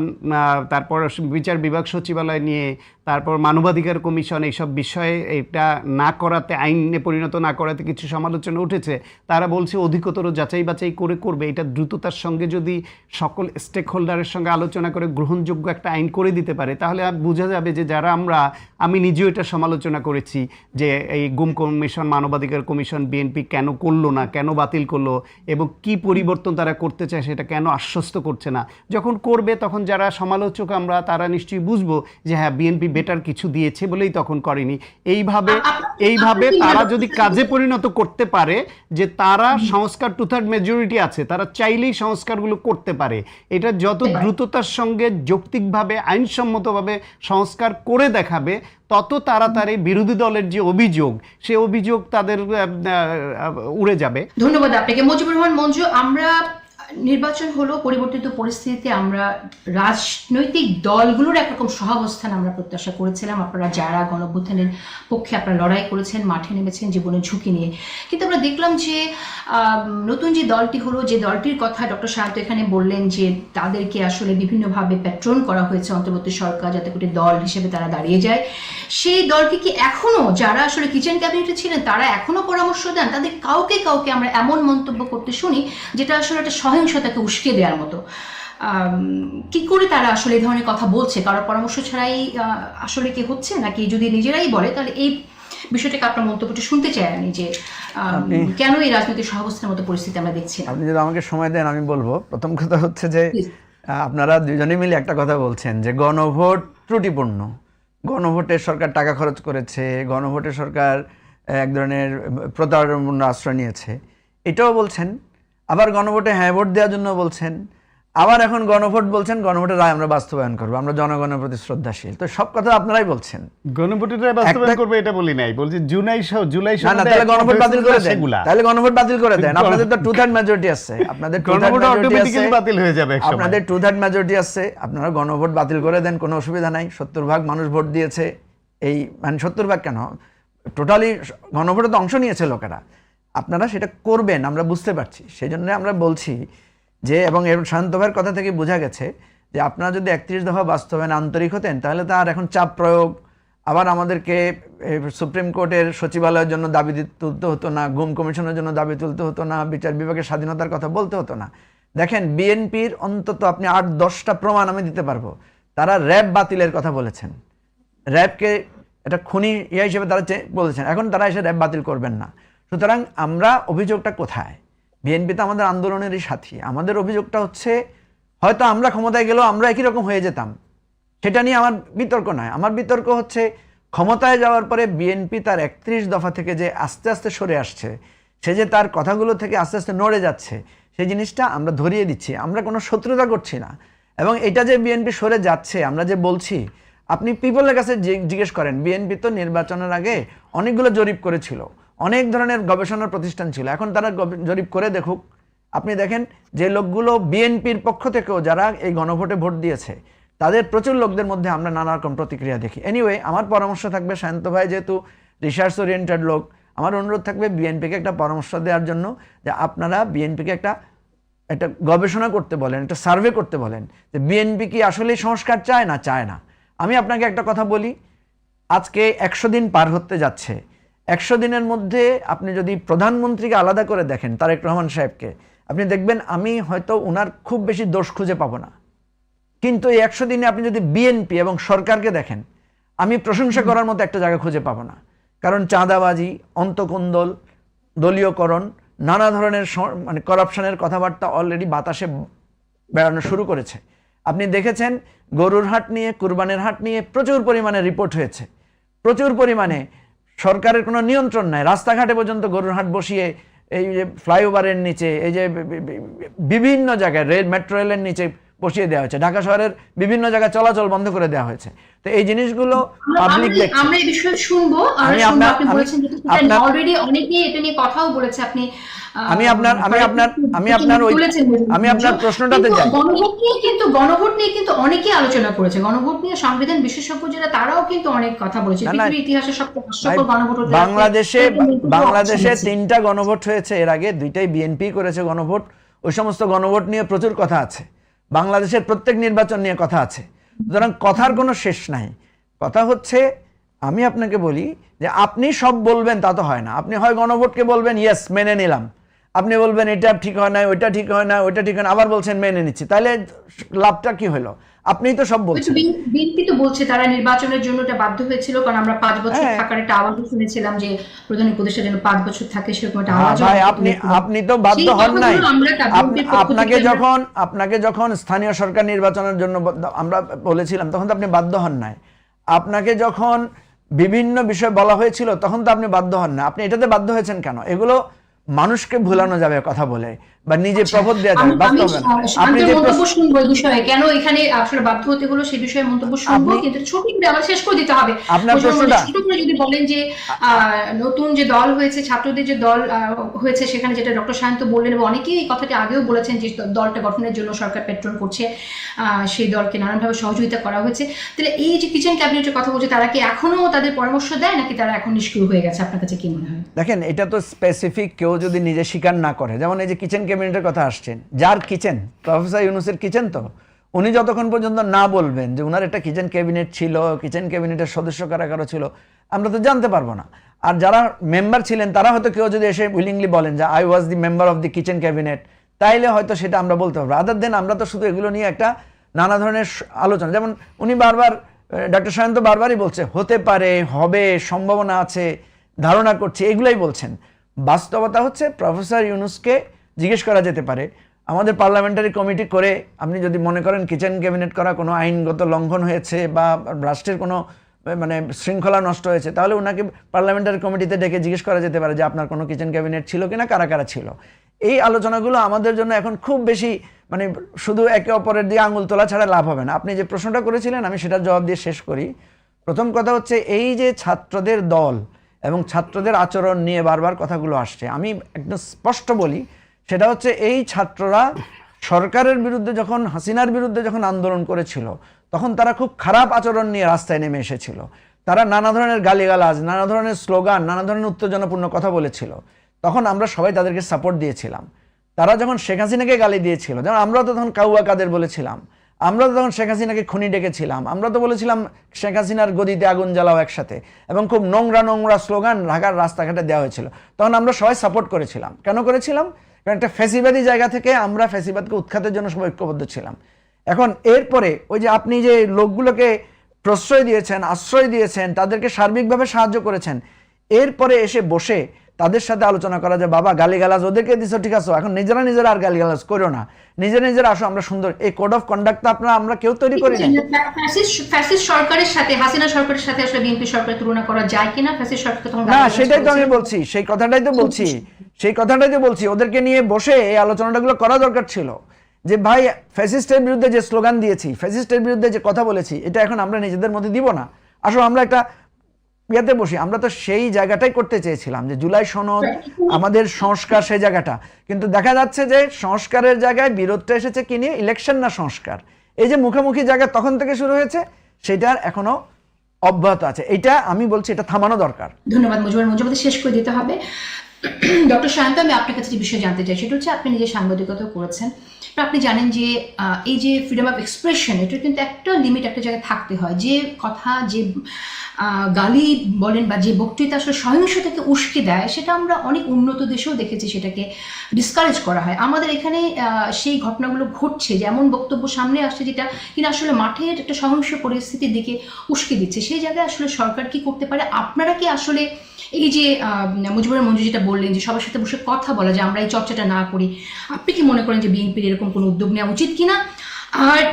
তারপর বিচার বিভাগ সচিবালয় নিয়ে, তারপর মানবাধিকার কমিশন, এইসব বিষয়ে এটা না করাতে, আইনে পরিণত না করাতে কিছু সমালোচনা উঠেছে। তারা বলছে অধিকতর যাচাই বাছাই করে করবে। এটা দ্রুততার সঙ্গে যদি সকল স্টেক হোল্ডারের সঙ্গে আলোচনা করে গ্রহণযোগ্য একটা আইন করে দিতে পারে, তাহলে বোঝা যাবে যে যারা আমি নিজেও এটা সমালোচনা করেছি যে এই গুম কমিশন, মানবাধিকার কমিশন বিএনপি কেন করলো না, কেন বাতিল করলো এবং কি পরিবর্তন তারা করতে চায় সেটা কেন আশ্বস্ত করছে না। যখন করবে তখন যারা সমালোচক আমরা, তারা নিশ্চয়ই বুঝবো যে হ্যাঁ বিএনপি বেটার কিছু দিয়েছে বলেই তখন করেনি। এইভাবে তারা যদি কাজে পরিণত করতে পারে যে তারা সংস্কার 2/3 মেজরিটি আছে, তারা চাইলেই সংস্কারগুলো করতে পারে। এটা যত দ্রুততার সঙ্গে যৌক্তিকভাবে আইনসম্মতভাবে সংস্কার করে দেখাবে, তত তাড়াতাড়ি বিরোধী দলের যে অভিযোগ, সে অভিযোগ তাদের উড়ে যাবে। ধন্যবাদ আপনাকে মুজিবুর রহমান মঞ্জু। আমরা নির্বাচন হলো, পরিবর্তিত পরিস্থিতিতে আমরা রাজনৈতিক দলগুলোর একরকম সহাবস্থান আমরা প্রত্যাশা করেছিলাম। আপনারা যারা গণঅভ্যুত্থানের পক্ষে আপনারা লড়াই করেছেন, মাঠে নেমেছেন জীবনের ঝুঁকি নিয়ে, কিন্তু আমরা দেখলাম যে নতুন যে দলটি হলো, যে দলটির কথা ডক্টর শান্ত এখানে বললেন যে তাদেরকে আসলে বিভিন্নভাবে প্যাট্রন করা হয়েছে অন্তর্বর্তী সরকার, যাতে করে দল হিসেবে তারা দাঁড়িয়ে যায়। সেই দলটি কি এখনো, যারা আসলে কিচেন ক্যাবিনেটে ছিলেন, তারা এখনো পরামর্শ দেন? তাদের কাউকে কাউকে আমরা এমন মন্তব্য করতে শুনি যেটা আসলে একটা সহিংসতাকে উস্কে দেওয়ার মতো। কি করে তারা আসলে এই ধরনের কথা বলছে? কারোর পরামর্শ ছাড়াই আসলে কি হচ্ছে, নাকি যদি নিজেরাই বলে? তাহলে এই বিষয়টাকে আপনার মন্তব্যটা শুনতে চাই আমি, যে কেন এই রাজনৈতিক সহাবস্থানের মতো পরিস্থিতি আমরা দেখছি। আপনি যদি আমাকে সময় দেন আমি বলবো। প্রথম কথা হচ্ছে যে আপনারা দুজনে মিলে একটা কথা বলছেন যে গণভোট ত্রুটিপূর্ণ, গণভোটের সরকার টাকা খরচ করেছে, গণভোটের সরকার এক ধরনের প্রতারণার আশ্রয় নিয়েছে, এটাও বলছেন। আবার গণভোটে হ্যাঁ ভোট দেওয়ার জন্য বলছেন, আবার এখন গণভোট বলছেন গণভোটের রায় আমরা বাস্তবায়ন করবো, আমরা জনগণের প্রতি শ্রদ্ধাশীল। তো সব কথা আপনারাই বলছেন। গণভোটের রায় বাস্তবায়ন করবে এটা বলি নাই, বলছি জুলাই না, তাহলে গণভোট বাতিল করে দেন, তাহলে গণভোট বাতিল করে দেন। আপনাদের তো 2/3 মেজরিটি আছে, আপনাদের 2/3 অটোমেটিক্যালি বাতিল হয়ে যাবে, আপনাদের 2/3 মেজরিটি আছে, আপনারা গণভোট বাতিল করে দেন, কোনো অসুবিধা নাই। 70% মানুষ ভোট দিয়েছে, এই মানে 70% কেন, টোটালি গণভোটে তো অংশ নিয়েছে লোকেরা। আপনারা সেটা করবেন আমরা বুঝতে পারছি, সেই জন্য আমরা বলছি যে, এবং এর শান্ত ভাইয়ের কথা থেকে বোঝা গেছে যে আপনারা যদি 31 দফা বাস্তবায়ন আন্তরিক হতেন, তাহলে তার এখন চাপ প্রয়োগ, আবার আমাদেরকে সুপ্রিম কোর্টের সচিবালয়ের জন্য দাবি তুলতে হতো না, গুম কমিশনের জন্য দাবি তুলতে হতো না, বিচার বিভাগের স্বাধীনতার কথা বলতে হতো না। দেখেন, বিএনপির অন্তত আপনি 8-10টা প্রমাণ আমি দিতে পারবো, তারা র্যাব বাতিলের কথা বলেছেন, র্যাবকে এটা খুনি হিসেবে তারা বলেছেন, এখন তারা এসে র্যাব বাতিল করবেন না। সুতরাং আমরা অভিযোগটা কোথায়? বিএনপি তো আমাদের আন্দোলনেরই সাথী। আমাদের অভিযোগটা হচ্ছে হয়তো আমরা ক্ষমতায় গেলেও আমরা একই রকম হয়ে যেতাম, সেটা নিয়ে আমার বিতর্ক নয়। আমার বিতর্ক হচ্ছে ক্ষমতায় যাওয়ার পরে বিএনপি তার 31 দফা থেকে যে আস্তে আস্তে সরে আসছে, সে যে তার কথাগুলো থেকে আস্তে আস্তে নড়ে যাচ্ছে, সেই জিনিসটা আমরা ধরিয়ে দিচ্ছি। আমরা কোনো শত্রুতা করছি না, এবং এটা যে বিএনপি সরে যাচ্ছে, আমরা যে বলছি আপনি পিপলের কাছে জিজ্ঞেস করেন, বিএনপি তো নির্বাচনের আগে অনেকগুলো জরিপ করেছিল, অনেক ধরনের গবেষণার প্রতিষ্ঠান ছিল, এখন তারা জরিপ করে দেখুক। আপনি দেখেন যে লোকগুলো বিএনপির পক্ষ থেকেও যারা এই গণভোটে ভোট দিয়েছে, তাদের প্রচুর লোকদের মধ্যে আমরা নানা রকম প্রতিক্রিয়া দেখি। এনিওয়ে, আমার পরামর্শ থাকবে, শান্ত ভাই যেহেতু রিসার্চ ওরিয়েন্টেড লোক, আমার অনুরোধ থাকবে বিএনপিকে একটা পরামর্শ দেওয়ার জন্য, যে আপনারা বিএনপিকে একটা গবেষণা করতে বলেন, একটা সার্ভে করতে বলেন যে বিএনপি কি আসলে সংস্কার চায় না চায় না। আমি আপনাকে একটা কথা বলি, আজকে 100 দিন পার হতে যাচ্ছে। 100 দিনের মধ্যে আপনি যদি প্রধানমন্ত্রীকে আলাদা করে দেখেন, তারেক রহমান সাহেবকে, আপনি দেখবেন আমি হয়তো ওনার খুব বেশি দোষ খুঁজে পাবো না। কিন্তু এই 100 দিনে আপনি যদি বিএনপি এবং সরকারকে দেখেন, আমি প্রশংসা করার মতো একটা জায়গা খুঁজে পাবো না। কারণ চাঁদাবাজি, অন্তকোন্দল, দলীয়করণ, নানা ধরনের মানে করাপশনের কথাবার্তা অলরেডি বাতাসে বেড়ানো শুরু করেছে। আপনি দেখেছেন গরুর হাট নিয়ে, কুরবানের হাট নিয়ে প্রচুর পরিমাণে রিপোর্ট হয়েছে, প্রচুর পরিমাণে সরকারের কোনো নিয়ন্ত্রণ নাই। রাস্তাঘাটে পর্যন্ত গরুর হাট বসিয়ে, এই যে ফ্লাইওভারের নিচে, এই যে বিভিন্ন জায়গায় মেট্রো রেলের নিচে বসিয়ে দেওয়া হয়েছে, ঢাকা শহরের বিভিন্ন জায়গায় চলাচল বন্ধ করে দেওয়া হয়েছে। তো এই জিনিসগুলো পাবলিক দেখছে। আমরা এই বিষয়ে শুনবো, আর আপনি বলেছেন যে অলরেডি অনেকেই এটা নিয়ে কথাও বলেছে। আমি আপনার প্রশ্নটাতে যাই। গণভোট নিয়ে কিন্তু অনেকেই আলোচনা করেছে, গণভোট নিয়ে সংবিধান বিশেষজ্ঞ যারা, তারাও কিন্তু অনেক কথা বলেছে। পৃথিবীর ইতিহাসে সবচেয়ে হাস্যকর গণভোট বাংলাদেশে 3টা গণভোট হয়েছে, এর আগে 2টাই বিএনপি করেছে গণভোট। ওই সমস্ত গণভোট নিয়ে প্রচুর কথা আছে, বাংলাদেশের প্রত্যেক নির্বাচন নিয়ে কথা আছে। সুতরাং কথার কোনো শেষ নাই। কথা হচ্ছে, আমি আপনাকে বলি যে আপনি সব বলবেন তা তো হয় না। আপনি হয় গণভোটকে বলবেন ইয়েস মেনে নিলাম, আপনি বলবেন এটা ঠিক হয় না, ওইটা ঠিক হয় না, ওইটা ঠিক হয় না, আবার বলছেন মেনে নিচ্ছি, তাহলে লাভটা কি হলো? আপনিই তো সব বলছেন। বিএনপি তো বলছে তারা নির্বাচনের জন্য এটা বাধ্য হয়েছিল, কারণ আমরা 5 বছর থাকার একটা আওয়াজ শুনেছিলাম যে প্রধান উপদেষ্টা যেন 5 বছর থাকে, সেরকম একটা আওয়াজ। ভাই, আপনি তো বাধ্য হন নাই। আপনাকে যখন স্থানীয় সরকার নির্বাচনের জন্য আমরা বলেছিলাম, তখন তো আপনি বাধ্য হন নাই। আপনাকে যখন বিভিন্ন বিষয় বলা হয়েছিল, তখন তো আপনি বাধ্য হন না। আপনি এটাতে বাধ্য হয়েছেন কেন? এগুলো মানুষকে ভুলানো যাবে কথা বলে, বা নিজে প্রবোধ দেওয়া যাবে, বাস্তব না। আপনি যে মন্তব্য শুনবো এই বিষয়ে, কেন এখানে আসলে বাধ্য হতে হলো সেই বিষয়ে মন্তব্য শুনবো, কিন্তু ছোট করে আবার শেষ করে দিতে হবে। আপনার প্রশ্নটা ছোট করে যদি বলেন যে নতুন যে দল হয়েছে, ছাত্রদের যে দল হয়েছে, সেখানে যেটা ডক্টর শান্ত বললেন, এবং অনেকেই এই কথাটি আগেও বলেছেন যে দলটা গঠনের জন্য সরকার পেট্রোল করছে, সেই দলকে নানানভাবে সহযোগিতা করা হয়েছে। তাহলে এই যে কিচেন ক্যাবিনেটের কথা বলছে, তারা কি এখনো তাদের পরামর্শ দেয়, নাকি তারা এখন নিষ্ক্রিয় হয়ে গেছে? আপনার কাছে কি মনে হয়? দেখেন, এটা তো স্পেসিফিক কেউ যদি নিজে স্বীকার না করে, যেমন এই যে কিচেন ক্যাবিনেটের কথা আসছেন, যার কিচেন, প্রফেসর ইউনূসের কিচেন, তো উনি যতক্ষণ পর্যন্ত না বলবেন যে উনার একটা কিচেন ক্যাবিনেট ছিল, কিচেন ক্যাবিনেটের সদস্য কারা কারা ছিল, আমরা তো জানতে পারবো না। আর যারা মেম্বার ছিলেন, তারা হয়তো কেউ যদি এসে উইলিংলি বলেন যে I was the member of the kitchen cabinet, তাইলে হয়তো সেটা আমরা বলতে পারবো। আদার দেন আমরা তো শুধু এগুলো নিয়ে একটা নানা ধরনের আলোচনা, যেমন উনি বারবার, ডক্টর শান্ত বারবারই বলছে হতে পারে, হবে, সম্ভাবনা আছে, ধারণা করছে, এগুলাই বলছেন। বাস্তবতা হচ্ছে প্রফেসর ইউনূসকে জিজ্ঞেস করা যেতে পারে, আমাদের পার্লামেন্টারি কমিটি করে আপনি যদি মনে করেন কিচেন ক্যাবিনেট করা কোনো আইনগত লঙ্ঘন হয়েছে বা রাষ্ট্রের কোনো মানে শৃঙ্খলা নষ্ট হয়েছে, তাহলে ওনাকে পার্লামেন্টারি কমিটিতে ডেকে জিজ্ঞেস করা যেতে পারে যে আপনার কোনো কিচেন ক্যাবিনেট ছিল কিনা, কারা কারা ছিল। এই আলোচনাগুলো আমাদের জন্য এখন খুব বেশি, মানে শুধু একে অপরের দিয়ে আঙুল তোলা ছাড়া লাভ হবে না। আপনি যে প্রশ্নটা করেছিলেন, আমি সেটার জবাব দিয়ে শেষ করি। প্রথম কথা হচ্ছে, এই যে ছাত্রদের দল এবং ছাত্রদের আচরণ নিয়ে বারবার কথাগুলো আসছে, আমি একদম স্পষ্ট বলি, সেটা হচ্ছে এই ছাত্ররা সরকারের বিরুদ্ধে যখন, হাসিনার বিরুদ্ধে যখন আন্দোলন করেছিল, তখন তারা খুব খারাপ আচরণ নিয়ে রাস্তায় নেমে এসেছিল। তারা নানা ধরনের গালিগালাজ, নানা ধরনের স্লোগান, নানা ধরনের উত্তেজনাপূর্ণ কথা বলেছিল। তখন আমরা সবাই তাদেরকে সাপোর্ট দিয়েছিলাম। তারা যখন শেখ হাসিনাকে গালি দিয়েছিল, যেমন আমরা তো তখন কাউয়া কাদের বলেছিলাম, আমরা তো তখন শেখ হাসিনাকে খুনি ডেকেছিলাম, আমরা তো বলেছিলাম শেখ হাসিনার গদিতে আগুন জ্বালাও একসাথে, এবং খুব নোংরা নোংরা স্লোগান ঢাকার রাস্তাঘাটে দেওয়া হয়েছিল। তখন আমরা সবাই সাপোর্ট করেছিলাম। কেন করেছিলাম? কারণ একটা ফ্যাসিবাদী জায়গা থেকে আমরা ফ্যাসিবাদকে উৎখাতের জন্য সবাই ঐক্যবদ্ধ ছিলাম। এখন এরপরে ওই যে আপনি যে লোকগুলোকে প্রশ্রয় দিয়েছেন, আশ্রয় দিয়েছেন, তাদেরকে সার্বিকভাবে সাহায্য করেছেন, এরপরে এসে বসে তাদের সাথে আলোচনা করা যায়, বাবা গালিগালাজ ওদেরকে দিছো, ঠিক আছে, এখন নিজেরা আর গালিগালাজ করো না, নিজেরা আসো, আমরা সুন্দর এই কোড অফ কন্ডাক্ট আমরা কেউ তৈরি করি না। ফ্যাসিস্ট সরকারের সাথে, হাসিনা সরকারের সাথে আসলে বিএনপি সরকারের তুলনা করা যায় কিনা? ফ্যাসিস্ট সরকারকে তখন না, সেটাই তো আমি বলছি, সেই কথাটাই তো বলছি, ওদেরকে নিয়ে বসে এই আলোচনাগুলো করা দরকার ছিল। যে ভাই ফ্যাসিস্টের বিরুদ্ধে যে স্লোগান দিয়েছি, ফ্যাসিস্টের বিরুদ্ধে যে কথা বলেছি, এটা এখন আমরা নিজেদের মধ্যে দিব না, আসলে আমরা একটা ইয়াতে বসি। আমরা তো সেই জায়গাটাই করতে চেয়েছিলাম যে জুলাই সনদ আমাদের সংস্কার, সেই জায়গাটা। কিন্তু দেখা যাচ্ছে যে সংস্কারের জায়গায় বিরোধটা এসেছে কি নিয়ে, ইলেকশন না সংস্কার। এই যে মুখোমুখি জায়গা তখন থেকে শুরু হয়েছে, সেটার এখনো অব্যাহত আছে। এটা আমি বলছি, এটা থামানো দরকার। ধন্যবাদ মুজিবুর, মুজিবুর শেষ করে দিতে হবে। ডক্টর সায়ন্ত, আমি আপনার কাছে যে বিষয়ে জানতে চাই সেটা হচ্ছে, আপনি নিজে সাংবাদিকতা করেছেন, তো আপনি জানেন যে এই যে ফ্রিডম অফ এক্সপ্রেশন, এটা কিন্তু একটা লিমিট, একটা জায়গায় থাকতে হয়। যে কথা, যে গালি বলেন বা যে বক্তৃতা আসলে সহিংসতাকে উস্কে দেয়, সেটা আমরা অনেক উন্নত দেশেও দেখেছি সেটাকে ডিসকারেজ করা হয়। আমাদের এখানে সেই ঘটনাগুলো ঘটছে, যেমন বক্তব্য সামনে আসছে যেটা কিনা আসলে মাঠের একটা সহিংস পরিস্থিতির দিকে উস্কে দিচ্ছে। সেই জায়গায় আসলে সরকার কি করতে পারে? আপনারা কি আসলে এই যে মুজিবুর মঞ্জু যেটা বললেন যে সবার সাথে বসে কথা বলা, যে আমরা এই চর্চাটা না করি, আপনি কি মনে করেন যে বিএনপির এরকম কোনো উদ্যোগ নেওয়া উচিত কিনা? আর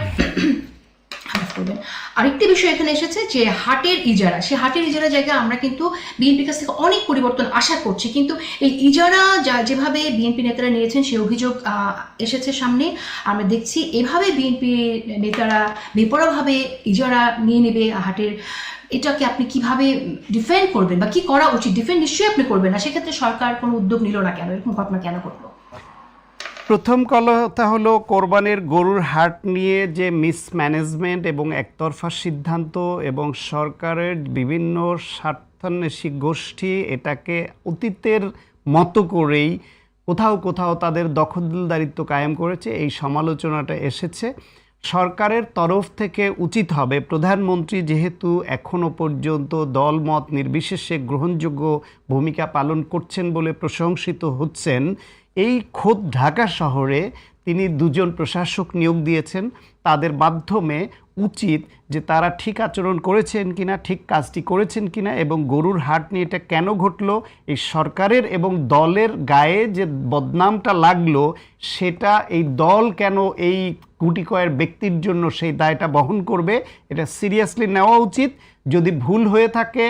আরেকটি বিষয় এখানে এসেছে যে হাটের ইজারা, সে হাটের ইজারা জায়গায় আমরা কিন্তু বিএনপির কাছ থেকে অনেক পরিবর্তন আশা করছি, কিন্তু এই ইজারা যেভাবে বিএনপি নেতারা নিয়েছেন সেই অভিযোগ এসেছে সামনে। আমরা দেখছি এভাবে বিএনপি নেতারা বেপরোয়াভাবে ইজারা নিয়ে নেবে হাটের, এটাকে আপনি কিভাবে ডিফেন্ড করবেন বা কি করা উচিত? ডিফেন্ড নিশ্চয়ই আপনি করবেন না, সেক্ষেত্রে সরকার কোনো উদ্যোগ নিল না কেন? এরকম ঘটনা কেন ঘটলো? প্রথম কথা হলো, কোরবানির গরুর হাট নিয়ে যে মিসম্যানেজমেন্ট এবং একতরফা সিদ্ধান্ত এবং সরকারের বিভিন্ন স্বার্থান্বেষী গোষ্ঠী এটাকে অতীতের মতো করেই কোথাও কোথাও তাদের দখলদারিত্ব কায়েম করেছে, এই সমালোচনাটা এসেছে। সরকারের তরফ থেকে উচিত হবে, প্রধানমন্ত্রী যেহেতু এখনো পর্যন্ত দলমত নির্বিশেষে গ্রহণযোগ্য ভূমিকা পালন করছেন বলে প্রশংসিত হচ্ছেন, এই খোদ ঢাকা শহরে তিনি দুজন প্রশাসক নিয়োগ দিয়েছেন, তাদের মাধ্যমে উচিত যে তারা ঠিক আচরণ করেছেন কিনা, ঠিক কাজটি করেছেন কিনা, এবং গরুর হাট নিয়ে এটা কেন ঘটলো, এই সরকারের এবং দলের গায়ে যে বদনামটা লাগলো সেটা এই দল কেন এই গুটি কয়েক ব্যক্তির জন্য সেই দায়টা বহন করবে, এটা সিরিয়াসলি নেওয়া উচিত। যদি ভুল হয়ে থাকে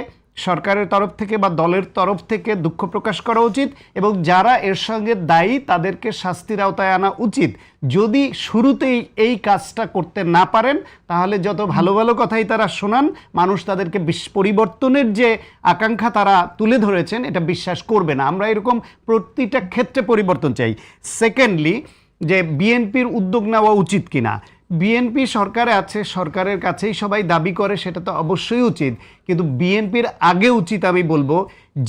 সরকারের তরফ থেকে বা দলের তরফ থেকে দুঃখ প্রকাশ করা উচিত, এবং যারা এর সঙ্গে দায়ী তাদেরকে শাস্তির আওতায় আনা উচিত। যদি শুরুতেই এই কাজটা করতে না পারেন, তাহলে যত ভালো ভালো কথাই তারা শোনান, মানুষ তাদেরকে পরিবর্তনের যে আকাঙ্ক্ষা তারা তুলে ধরেছেন এটা বিশ্বাস করবে না। আমরা এরকম প্রতিটা ক্ষেত্রে পরিবর্তন চাই। সেকেন্ডলি, যে বিএনপির উদ্যোগ নেওয়া উচিত কিনা, বিএনপি সরকারে আছে, সরকারের কাছেই সবাই দাবি করে, সেটা তো অবশ্যই উচিত, কিন্তু বিএনপির আগে উচিত আমি বলবো,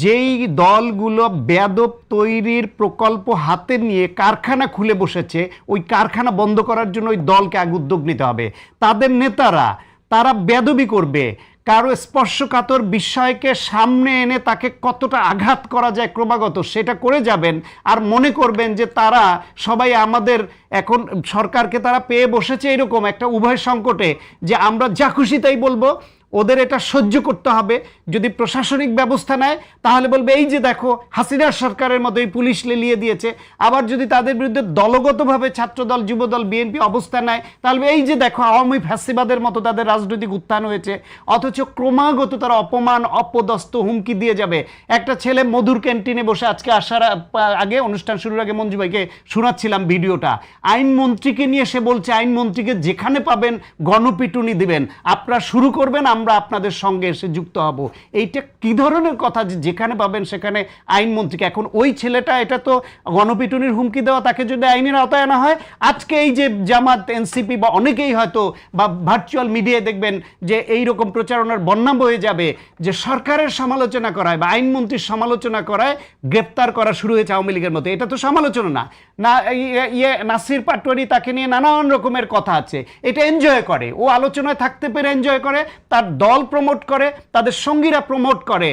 যেই দলগুলো বেয়াদব তৈরির প্রকল্প হাতে নিয়ে কারখানা খুলে বসেছে, ওই কারখানা বন্ধ করার জন্য ওই দলকে আগে উদ্যোগ নিতে হবে। তাদের নেতারা তারা বেয়াদবি করবে, কারো স্পর্শকাতর বিষয়কে সামনে এনে তাকে কতটা আঘাত করা যায় ক্রমাগত সেটা করে যাবেন, আর মনে করবেন যে তারা সবাই আমাদের এখন সরকারকে তারা পেয়ে বসেছে এরকম একটা উভয় সংকটে, যে আমরা যা খুশি তাই বলবো, ওদের এটা সহ্য করতে হবে। যদি প্রশাসনিক ব্যবস্থা নেয় তাহলে বলবে এই যে দেখো হাসিনার সরকারের মতোই পুলিশ লেলিয়ে দিয়েছে। আবার যদি তাদের বিরুদ্ধে দলগতভাবে ছাত্রদল, যুবদল, বিএনপি অবস্থা নেয়, তাহলে এই যে দেখো আওয়ামী ফ্যাসিবাদের মতো তাদের রাজনৈতিক উত্থান হয়েছে। অথচ ক্রমাগত তারা অপমান, অপদস্থ, হুমকি দিয়ে যাবে। একটা ছেলে মধুর ক্যান্টিনে বসে, আজকে আসার আগে, অনুষ্ঠান শুরুর আগে মঞ্জু ভাইকে শোনাচ্ছিলাম ভিডিওটা, আইনমন্ত্রীকে নিয়ে সে বলছে আইনমন্ত্রীকে যেখানে পাবেন গণপিটুনি দিবেন, আপনারা শুরু করবেন, আমরা আপনাদের সঙ্গে এসে যুক্ত হব। এইটা কি ধরনের কথা যে যেখানে পাবেন সেখানে আইনমন্ত্রীকে? এখন ওই ছেলেটা, এটা তো গণপিটুনির হুমকি দেওয়া, তাকে যদি আইনের আওতায় আনা হয়, আজকে এই যে জামাত, এনসিপি বা অনেকেই হয়তো বা ভার্চুয়াল মিডিয়ায় দেখবেন যে এই রকম প্রচারণার বন্যা বয়ে যাবে, যে সরকারের সমালোচনা করায় বা আইনমন্ত্রীর সমালোচনা করায় গ্রেপ্তার করা শুরু হয়েছে আওয়ামী লীগের মতো। এটা তো সমালোচনা না, নাসির পাটোয়ারি, তাকে নিয়ে নানান রকমের কথা আছে, এটা এনজয় করে, ও আলোচনায় থাকতে পেরে এনজয় করে, তার দল প্রমোট করে, তাদের সঙ্গীরা প্রমোট করে।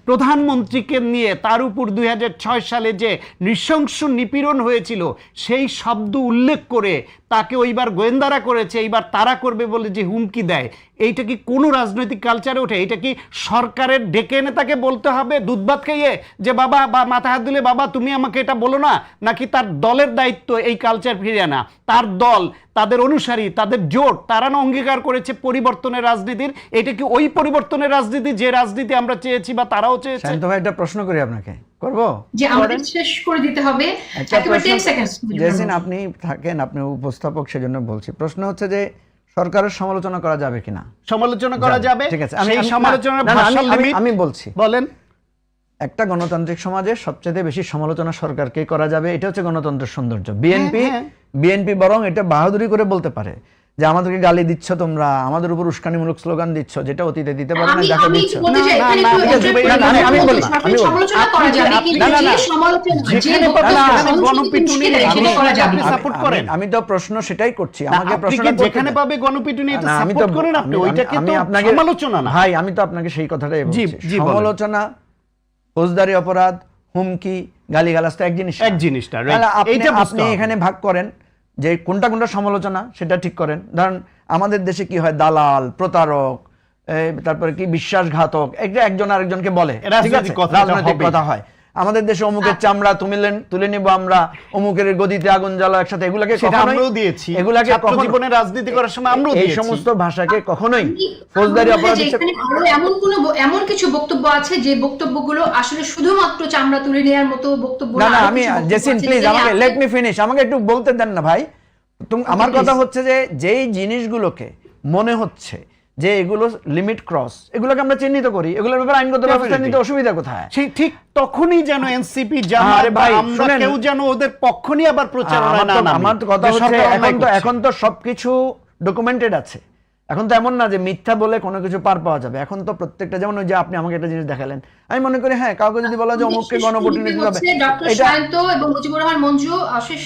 প্রধানমন্ত্রীকে নিয়ে তার উপর 2006 সালে যে নৃশংস নিপীড়ন হয়েছিল সেই শব্দ উল্লেখ করে তাকে ওইবার গোয়েন্দারা করেছে, এইবার তারা করবে বলে যে হুমকি দেয়, এইটা কি কোনো রাজনৈতিক কালচারে ওঠে? এটা কি সরকারের ডেকে এনে তাকে বলতে হবে দুধ ভাত খাইয়ে যে বাবা, বা মাথা হাত দিলে বাবা তুমি আমাকে এটা বলো না? নাকি তার দলের দায়িত্ব এই কালচার ফিরিয়ে আনা? তার দল, তাদের অনুসারী, তাদের জোট, তারা না অঙ্গীকার করেছে পরিবর্তনের রাজনীতির? এটা কি ওই পরিবর্তনের রাজনীতি যে রাজনীতি আমরা চেয়েছি বা তারাও চেয়েছে? শান্ত ভাই, একটা প্রশ্ন করি আপনাকে। করব যে আমাদের শেষ করে দিতে হবে একটা একেবারে প্রশ্ন 10 সেকেন্ডস জেসিন, আপনি থাকেন, আপনি উপস্থাপক, সেজন্য বলছি। প্রশ্ন হচ্ছে যে সরকারের সমালোচনা করা যাবে কিনা? সমালোচনা করা যাবে, ঠিক আছে, সেই সমালোচনার না, না, ভাষার লিমিট আমি বলছি, বলেন। একটা গণতান্ত্রিক সমাজে সবচেয়ে বেশি সমালোচনা সরকারকে করা যাবে, এটা হচ্ছে গণতন্ত্রের সৌন্দর্য। বিএনপি বরং এটা বাহাদুরি করে বলতে পারে যে আমাদেরকে গালি দিচ্ছ, তোমরা আমাদের উপর উস্কানিমূলক স্লোগান দিচ্ছ, যেটা অতীতে দিতে পারো না, যাকে দিচ্ছ। আমি তো প্রশ্ন সেটাই করছি, আমাকে প্রশ্ন যেখানে পাবে গণপিটুনি এটা সাপোর্ট করেন আপনি, ওইটাকে তো সমালোচনা না। ভাই আমি তো আপনাকে সেই কথাটাই বলছি, সমালোচনা, ফৌজদারি অপরাধ, হুমকি, গালিগালাজ তো এক জিনিসটা, আপনি এখানে ভাগ করেন যে কোনটা কোনটা সমালোচনা, সেটা ঠিক করেন। ধরেন আমাদের দেশে কি হয়, দালাল, প্রতারক, তারপরে কি বিশ্বাসঘাতক, এটা একজন আরেকজনকে বলে, ঠিক আছে, রাজনৈতিক কথা হয়। আমাদের দেশে অমুকের চামড়া তুলে নিব আমরা, অমুকের গদিতে আগুন জ্বালা একসাথে, এগুলাকে আমরাও দিয়েছি, এগুলাকে ছাত্র জীবনে রাজনীতি করার সময় আমরাও এই দিয়েছি। সমস্ত ভাষাকে কখনোই ফৌজদারি অপরাধ এমন কিছু বক্তব্য আছে যে বক্তব্যগুলো আসলে শুধুমাত্র চামড়া তুলে নেওয়ার মতো বক্তব্য না। আমি জেসিন প্লিজ আমাকে লেট মি ফিনিশ, আমাকে একটু বলতে দেন না ভাই। আমার কথা হচ্ছে যে যেই জিনিসগুলোকে মনে হচ্ছে যে এগুলো লিমিট ক্রস, এগুলোকে আমরা চিহ্নিত করি, এগুলোর ব্যাপারে আইনগত ব্যবস্থা নিতে অসুবিধা কোথায়? সেই ঠিক তখনই যেন এনসিপি জামাত বা আমরা কেউ যেন ওদের পক্ষ নিয়ে আবার প্রচারণা না নামে। আমার কথা হচ্ছে এখন তো সবকিছু ডকুমেন্টেড আছে, এখন তো এমন না যে মিথ্যা বলে কোনো কিছু পার পাওয়া যাবে। এখন তো প্রত্যেকটা, যেমন ওই যে আপনি আমাকে একটা জিনিস দেখালেন, আমি মনে করি হ্যাঁ, কাউকে যদি বলা যায় অমুককে গণভোট নিতে হবে, ডক্টর সায়ন্ত এবং মুজিবুর রহমান মঞ্জু অশেষ